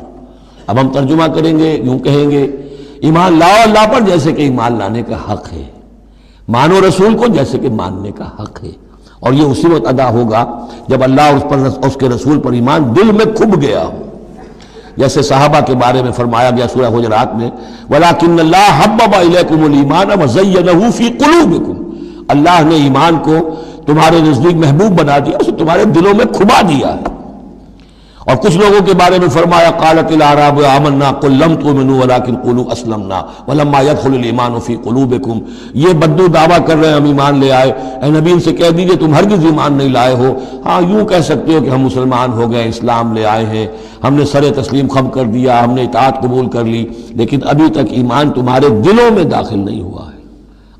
اب ہم ترجمہ کریں گے، یوں کہیں گے ایمان لاؤ اللہ پر جیسے کہ ایمان لانے کا حق ہے، مانو رسول کو جیسے کہ ماننے کا حق ہے. اور یہ اسی وقت ادا ہوگا جب اللہ اس کے رسول پر ایمان دل میں کھب گیا ہو. جیسے صحابہ کے بارے میں فرمایا گیا سورہ حجرات میں، وَلَٰكِنَّ اللَّهَ حَبَّبَ إِلَيْكُمُ الْإِيمَانَ وَزَيَّنَهُ فِي قُلُوبِكُمْ، اللہ نے ایمان کو تمہارے نزدیک محبوب بنا دیا، اسے تمہارے دلوں میں کھبا دیا ہے. اور کچھ لوگوں کے بارے میں فرمایا قالت الاعراب آمنا قل لم تؤمنوا ولكن قولوا اسلمنا ولما يدخل الايمان في قلوبكم. یہ بدو دعویٰ کر رہے ہیں ہم ایمان لے آئے. اے نبی ان سے کہہ دیجئے تم ہرگز ایمان نہیں لائے ہو. ہاں یوں کہہ سکتے ہو کہ ہم مسلمان ہو گئے، اسلام لے آئے ہیں، ہم نے سر تسلیم خم کر دیا، ہم نے اطاعت قبول کر لی، لیکن ابھی تک ایمان تمہارے دلوں میں داخل نہیں ہوا ہے.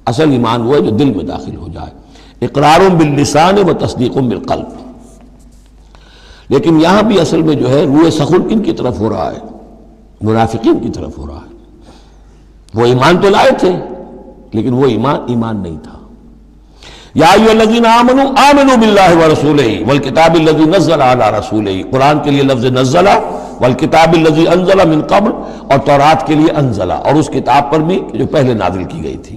اصل ایمان وہ ہے جو دل میں داخل ہو جائے. اقرار باللسان و تصدیق بالقلب. لیکن یہاں بھی اصل میں جو ہے روح سخن کن کی طرف ہو رہا ہے؟ منافقین کی طرف ہو رہا ہے. وہ ایمان تو لائے تھے لیکن وہ ایمان نہیں تھا۔ یا ایھا الذین آمنوا آمنوا باللہ ورسولہ والکتاب الذی نزل علی رسولہ، قرآن کے لیے لفظ نزلہ، والکتاب الذی انزل من قبل، اور تورات کے لیے انزلہ، اور اس کتاب پر بھی جو پہلے نازل کی گئی تھی۔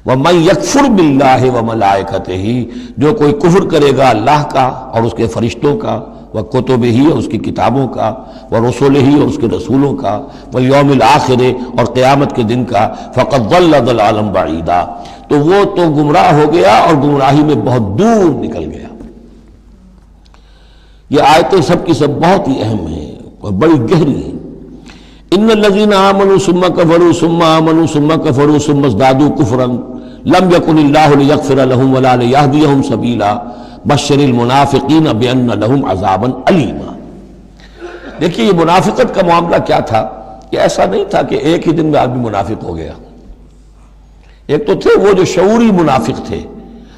وَمَن يَكْفُرْ بِاللَّهِ وَمَلَائِكَتِهِ، جو کوئی کفر کرے گا اللہ کا اور اس کے فرشتوں کا، وَكُتُبِهِ اور اس کی کتابوں کا، وَرُسُلِهِ اور اس کے رسولوں کا، وَالْيَوْمِ الْآخِرِ اور قیامت کے دن کا، فَقَدْ ضَلَّ ضَلَالًا بَعِيدًا، تو وہ تو گمراہ ہو گیا اور گمراہی میں بہت دور نکل گیا۔ یہ آیتیں سب کی سب بہت ہی اہم ہیں اور بڑی گہری ہیں۔ ان الذین آمنوا ثم کفروا ثم آمنوا ثم کفروا ثم ازدادوا کفرا لم یکن اللہ لیغفر لهم ولا لیہدیہم سبیلا بشر المنافقین بان لهم عذابا علیما۔ دیکھیے یہ منافقت کا معاملہ کیا تھا، یہ ایسا نہیں تھا کہ ایک ہی دن میں آدمی منافق ہو گیا۔ ایک تو تھے وہ جو شعوری منافق تھے،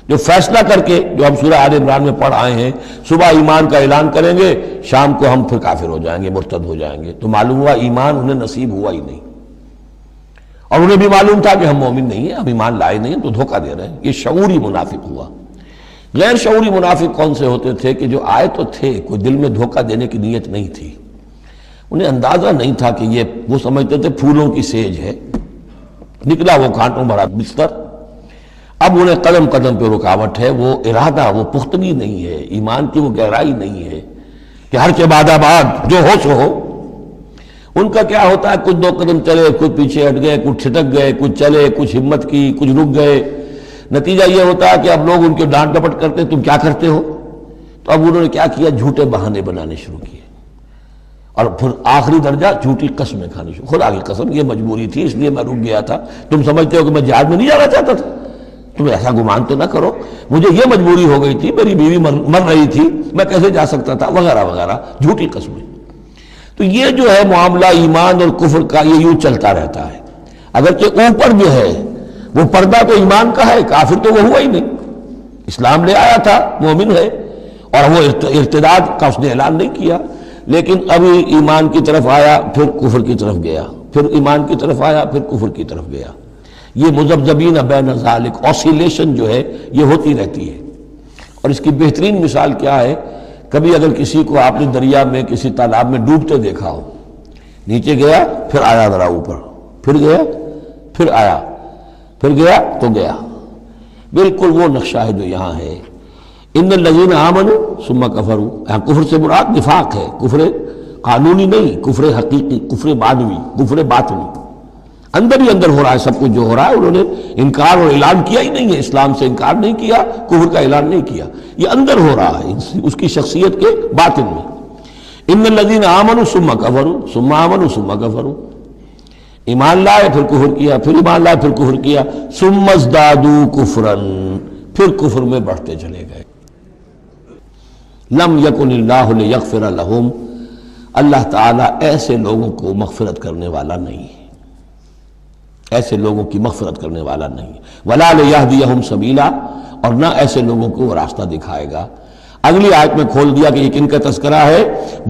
جو فیصلہ کر کے، جو ہم سورہ آل عمران میں پڑھ آئے ہیں، صبح ایمان کا اعلان کریں گے، شام کو ہم پھر کافر ہو جائیں گے، مرتد ہو جائیں گے، تو معلوم ہوا ایمان انہیں نصیب ہوا ہی نہیں، اور انہیں بھی معلوم تھا کہ ہم مومن نہیں ہیں، ہم ایمان لائے نہیں ہیں، تو دھوکہ دے رہے ہیں۔ یہ شعوری منافق ہوا۔ غیر شعوری منافق کون سے ہوتے تھے کہ جو آئے تو تھے، کوئی دل میں دھوکہ دینے کی نیت نہیں تھی، انہیں اندازہ نہیں تھا کہ یہ، وہ سمجھتے تھے پھولوں کی سیج ہے، نکلا وہ کانٹوں بھرا بستر۔ اب انہیں قدم قدم پہ رکاوٹ ہے، وہ ارادہ، وہ پختگی نہیں ہے، ایمان کی وہ گہرائی نہیں ہے کہ ہر کے بعد آباد جو ہو سو ہو۔ ان کا کیا ہوتا ہے، کچھ دو قدم چلے، کچھ پیچھے ہٹ گئے، کچھ چھٹک گئے، کچھ چلے، کچھ ہمت کی، کچھ رک گئے۔ نتیجہ یہ ہوتا ہے کہ اب لوگ ان کے ڈانٹ ڈپٹ کرتے، تم کیا کرتے ہو؟ تو اب انہوں نے کیا کیا، جھوٹے بہانے بنانے شروع کیے، اور پھر آخری درجہ جھوٹی قسمیں کھانی شروع۔ خدا کی قسم یہ مجبوری تھی، اس لیے میں رک گیا تھا، تم سمجھتے ہو کہ میں جہاد میں نہیں جانا چاہتا تھا، تم ایسا گمان تو نہ کرو، مجھے یہ مجبوری ہو گئی تھی، میری بیوی مر رہی تھی، میں کیسے جا سکتا تھا، وغیرہ وغیرہ، جھوٹی قسمیں۔ تو یہ جو ہے معاملہ ایمان اور کفر کا، یہ یوں چلتا رہتا ہے۔ اگرچہ اوپر جو ہے وہ پردہ تو ایمان کا ہے، کافر تو وہ ہوا ہی نہیں، اسلام لے آیا تھا، مومن ہے، اور وہ ارتداد کا اس نے اعلان نہیں کیا، لیکن ابھی ایمان کی طرف آیا، پھر کفر کی طرف گیا، پھر ایمان کی طرف آیا، پھر کفر کی طرف گیا۔ یہ مذبذبین بین ذالک، اوسیلیشن جو ہے یہ ہوتی رہتی ہے۔ اور اس کی بہترین مثال کیا ہے، کبھی اگر کسی کو آپ نے دریا میں، کسی تالاب میں ڈوبتے دیکھا ہو، نیچے گیا پھر آیا ذرا اوپر، پھر گیا پھر آیا، پھر گیا تو گیا، بالکل وہ نقشہ ہے جو یہاں ہے۔ ان الذین آمنوا ثم کفروا، یہاں کفر سے مراد نفاق ہے، کفر قانونی نہیں، کفر حقیقی، کفر معنوی، کفر باطنی، اندر ہی اندر ہو رہا ہے سب کچھ جو ہو رہا ہے۔ انہوں نے انکار اور اعلان کیا ہی نہیں ہے، اسلام سے انکار نہیں کیا، کفر کا اعلان نہیں کیا، یہ اندر ہو رہا ہے اس کی شخصیت کے باطن میں۔ ان الذین آمنوا ثم کفروا ثم آمنوا ثم کفروا، ایمان لائے پھر کفر کیا، پھر ایمان لائے پھر کفر کیا، ثم ازدادوا کفرا، پھر کفر میں بڑھتے چلے گئے۔ لم یکن اللہ لیغفر لہم، اللہ تعالیٰ ایسے لوگوں کو مغفرت کرنے والا نہیں ہے، ایسے لوگوں کی مغفرت کرنے والا نہیں، ولا لیہدیہم سبیلا، اور نہ ایسے لوگوں کو وہ راستہ دکھائے گا۔ اگلی آیت میں کھول دیا کہ یہ کن کا تذکرہ ہے،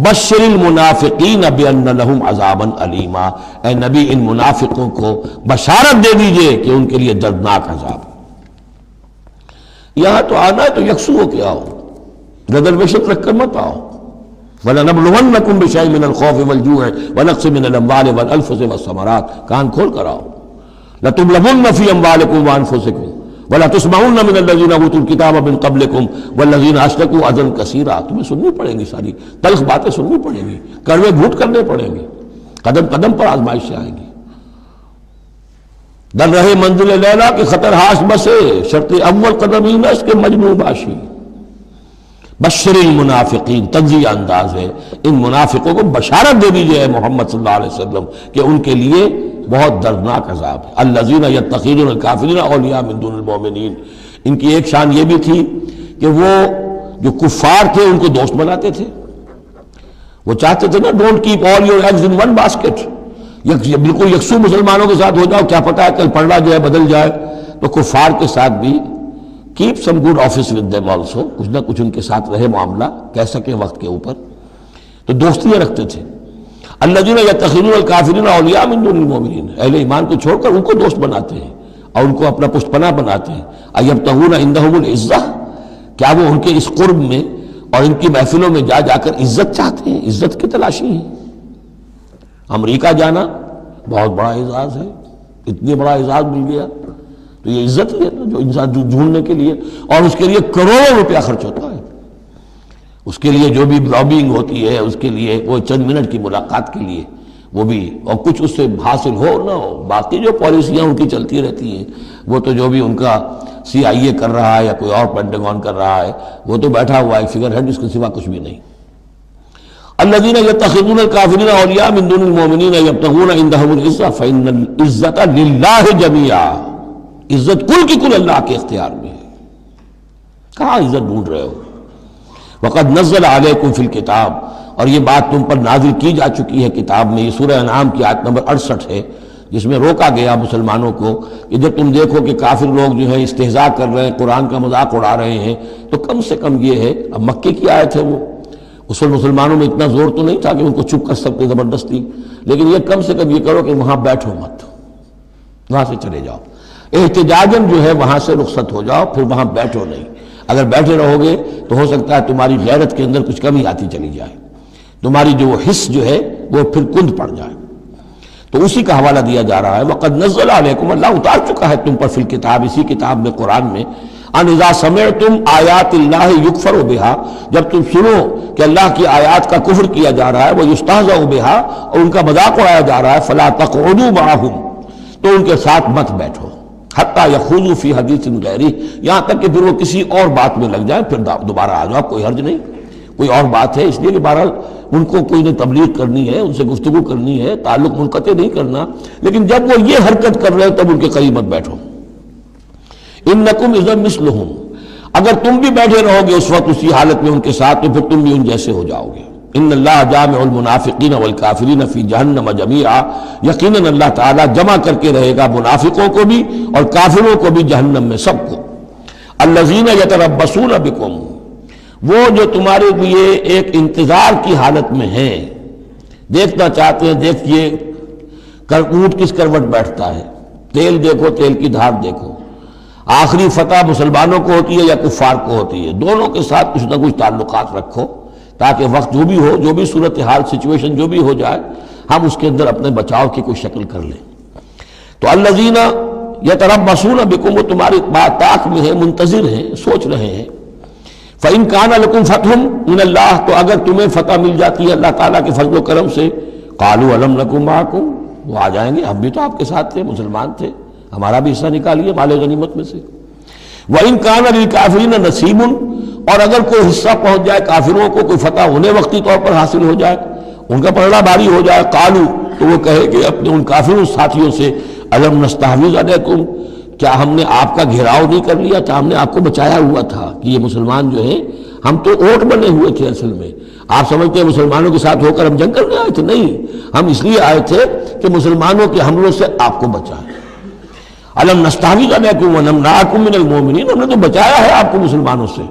بشر المنافقین بان لہم عذابا علیما، اے نبی ان منافقوں کو بشارت دے دیجئے کہ ان کے لیے دردناک عذاب۔ یہاں تو آنا ہے تو یکسو ہو کے آؤ، ریزرویشن رکھ کر مت آؤ۔ وَلَنَبْلُوَنَّكُمْ بِشَيْءٍ مِّنَ الْخَوْفِ وَالْجُوعِ وَنَقْصٍ مِّنَ الْأَمْوَالِ وَالْأَنفُسِ وَالثَّمَرَاتِ، کان کھول کر آؤ۔ لَتُبْلَوُنَّ فِي أَمْوَالِكُمْ وَأَنفُسِكُمْ وَلَتُسْمَعُنَّ مِنَ الَّذِينَ أُوتُوا الْكِتَابَ مِن قَبْلِكُمْ وَالَّذِينَ أَشْرَكُوا أَذًى كَثِيرًا، تمہیں سننی پڑیں گی، ساری تلخ باتیں سننی پڑیں گی، کڑوے گھونٹ کرنے پڑیں گے، قدم قدم پر آزمائشیں آئیں گی۔ در رہے منزل لیلا کہ خطر ہاش بسے، شرط اول قدم ہی نس کے مجنون باشی۔ بشر المنافقین، تنزیہ انداز ہے، ان منافقوں کو بشارت دے دیجئے محمد صلی اللہ علیہ وسلم کہ ان کے لیے بہت دردناک عذاب ہے۔ الذین یتخذون الکافرین اولیاء من دون المؤمنین، ان کی ایک شان یہ بھی تھی کہ وہ جو کفار تھے ان کو دوست بناتے تھے، وہ چاہتے تھے نا don't keep all your eggs in one basket, بالکل یکسو مسلمانوں کے ساتھ ہو جاؤ، کیا پتہ ہے کل پلڑا جو ہے بدل جائے، تو کفار کے ساتھ بھی keep some good office with them also, کچھ نہ کچھ ان کے ساتھ رہے معاملہ، کہہ سکے وقت کے اوپر، تو دوستیاں رکھتے تھے۔ الذین یتخذون الکافرین اولیاء من دون المؤمنین، اہل ایمان کو چھوڑ کر ان کو دوست بناتے ہیں۔ اور ان کو اپنا پشت پناہ بناتے ہیں. ایبتغون عندہم العزہ، کیا وہ ان کے اس قرب میں اور ان کی محفلوں میں جا جا کر عزت چاہتے ہیں؟ عزت کی تلاشی ہے. امریکہ جانا بہت بڑا اعزاز ہے، اتنی بڑا اعزاز مل گیا تو یہ عزت ہی ہے نا جو انسان ڈھونڈنے کے لیے، اور اس کے لیے کروڑوں روپیہ خرچ ہوتا ہے. اس کے لیے جو بھی لابینگ ہوتی ہے، اس کے لیے وہ چند منٹ کی ملاقات کے لیے وہ بھی، اور کچھ اس سے حاصل ہو نہ ہو، باقی جو پالیسیاں ان کی چلتی رہتی ہیں وہ تو جو بھی ان کا CIA کر رہا ہے یا کوئی اور پینٹاگون کر رہا ہے وہ تو بیٹھا ہوا ہے فگر ہیڈ، اس کے سوا کچھ بھی نہیں. الذین یتخذون الکافرین اولیاء من دون المؤمنین یبتغون عندہم العزہ فإن العزۃ للہ جمیعا، عزت کل کی کل اللہ کے اختیار میں ہے. کہاں عزت ڈھونڈ رہے ہو؟ وقد نزل علیکم فی الکتاب، اور یہ بات تم پر نازل کی جا چکی ہے کتاب میں. یہ سورہ انعام کی آیت نمبر 68 ہے، جس میں روکا گیا مسلمانوں کو کہ جب تم دیکھو کہ کافر لوگ جو ہے استہزاء کر رہے ہیں، قرآن کا مذاق اڑا رہے ہیں، تو کم سے کم یہ ہے، اب مکے کی آیت ہے وہ، اس وقت مسلمانوں میں اتنا زور تو نہیں تھا کہ ان کو چپ کر سکتے زبردستی، لیکن یہ کم سے کم یہ کرو کہ وہاں بیٹھو مت، وہاں سے چلے جاؤ، احتجاجاً جو ہے وہاں سے رخصت ہو جاؤ، پھر وہاں بیٹھو نہیں. اگر بیٹھے رہو گے تو ہو سکتا ہے تمہاری غیرت کے اندر کچھ کمی آتی چلی جائے، تمہاری جو حس جو ہے وہ پھر کند پڑ جائے. تو اسی کا حوالہ دیا جا رہا ہے. وقد نزل علیکم، اللہ اتار چکا ہے تم پر فی الکتاب، اسی کتاب میں قرآن میں، ان اذا سمعتم آیات اللہ یکفر بہا، جب تم سنو کہ اللہ کی آیات کا کفر کیا جا رہا ہے، وہ یستہزأ بہا، اور ان کا مذاق اڑایا جا رہا ہے، فلا تقعدوا معہم، تو ان کے ساتھ مت بیٹھو، حتی یخوضوا فی حدیث غیرہ، یہاں تک کہ پھر وہ کسی اور بات میں لگ جائیں، پھر دوبارہ آ جاؤ، کوئی حرج نہیں، کوئی اور بات ہے. اس لیے کہ بہرحال ان کو کوئی نے تبلیغ کرنی ہے، ان سے گفتگو کرنی ہے، تعلق منقطع نہیں کرنا، لیکن جب وہ یہ حرکت کر رہے ہیں تب ان کے قریب مت بیٹھو. انکم اذا مثلہم، اگر تم بھی بیٹھے رہو گے اس وقت اسی حالت میں ان کے ساتھ تو پھر تم بھی ان جیسے ہو جاؤ گے. ان اللہ جامع المنافقین والکافرین فی جہنم جمیعا، یقیناً اللہ تعالیٰ جمع کر کے رہے گا منافقوں کو بھی اور کافروں کو بھی جہنم میں، سب کو. الذین یتربصون بکم، وہ جو تمہارے لیے ایک انتظار کی حالت میں ہیں، دیکھنا چاہتے ہیں، دیکھیے اونٹ کس کروٹ بیٹھتا ہے، تیل دیکھو، تیل کی دھار دیکھو. آخری فتح مسلمانوں کو ہوتی ہے یا کفار کو ہوتی ہے؟ دونوں کے ساتھ کچھ نہ کچھ تعلقات رکھو تاکہ وقت جو بھی ہو، جو بھی صورتحال سچویشن جو بھی ہو جائے، ہم اس کے اندر اپنے بچاؤ کی کوئی شکل کر لیں. تو الذین یتربصون بکم، وہ تمہاری بات طاق میں ہے، منتظر ہیں، سوچ رہے ہیں. فَإِن كَانَ لَكُمْ فَتْحٌ مِّنَ اللَّهِ، تو اگر تمہیں فتح مل جاتی ہے اللہ تعالیٰ کے فضل و کرم سے، قَالُوا أَلَمْ نَكُن مَّعَكُمْ، وہ آ جائیں گے، ہم بھی تو آپ کے ساتھ تھے، مسلمان تھے، ہمارا بھی حصہ نکالیے مال غنیمت میں سے. وَإِن كَانَ لِلْكَافِرِينَ نَصِيبٌ، اور اگر کوئی حصہ پہنچ جائے کافروں کو، کوئی فتح انہیں وقتی طور پر حاصل ہو جائے، ان کا پلڑا بھاری ہو جائے، قالوا، تو وہ کہے کہ اپنے ان کافروں ساتھیوں سے، أَلَمْ نَسْتَحْوِذْ عَلَيْكُمْ، کیا ہم نے آپ کا گھیراؤ نہیں کر لیا تھا، ہم نے آپ کو بچایا ہوا تھا کہ یہ مسلمان جو ہیں، ہم تو اوٹ بنے ہوئے تھے اصل میں. آپ سمجھتے ہیں مسلمانوں کے ساتھ ہو کر ہم جنگ کرنے آئے تھے؟ نہیں، ہم اس لیے آئے تھے کہ مسلمانوں کے حملوں سے آپ کو بچائیں. أَلَمْ نَسْتَحْوِذْ عَلَيْكُمْ وَنَمْنَعْكُمْ مِنَ الْمُؤْمِنِينَ، ہم نے تو بچایا ہے آپ کو مسلمانوں سے.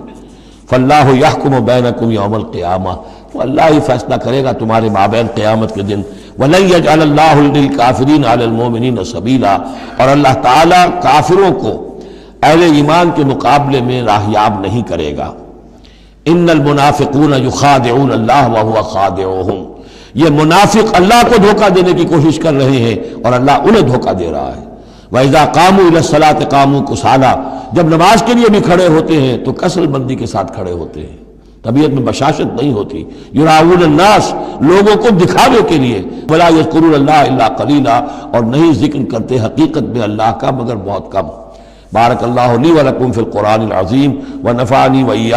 فَاللَّهُ يَحْكُمُ بَيْنَكُمْ يَوْمَ الْقِيَامَةِ، تو اللہ ہی فیصلہ کرے گا تمہارے مابین قیامت کے دن. وَلَن يَجْعَلَ اللَّهُ لِلْكَافِرِينَ عَلَى الْمُؤْمِنِينَ سَبِيلًا، اور اللہ تعالیٰ کافروں کو اہل ایمان کے مقابلے میں راہیاب نہیں کرے گا. ان المنافقون یخادعون اللہ وهو خادعهم، یہ منافق اللہ کو دھوکہ دینے کی کوشش کر رہے ہیں اور اللہ انہیں دھوکہ دے رہا ہے. وَإِذَا قَامُوا إِلَى الصَّلَاةِ قَامُوا كُسَالَىٰ، جب نماز کے لیے بھی کھڑے ہوتے ہیں تو کسل بندی کے ساتھ کھڑے ہوتے ہیں، طبیعت میں بشاشت نہیں ہوتی. یراؤون الناس، لوگوں کو دکھاوے کے لیے. وَلَا يَذْكُرُونَ اللَّهَ إِلَّا قَلِيلًا، اور نہیں ذکر کرتے حقیقت میں اللہ کا مگر بہت کم. بارک اللہ لی ولکم فی القرآن العظیم ونفعنی وإیاکم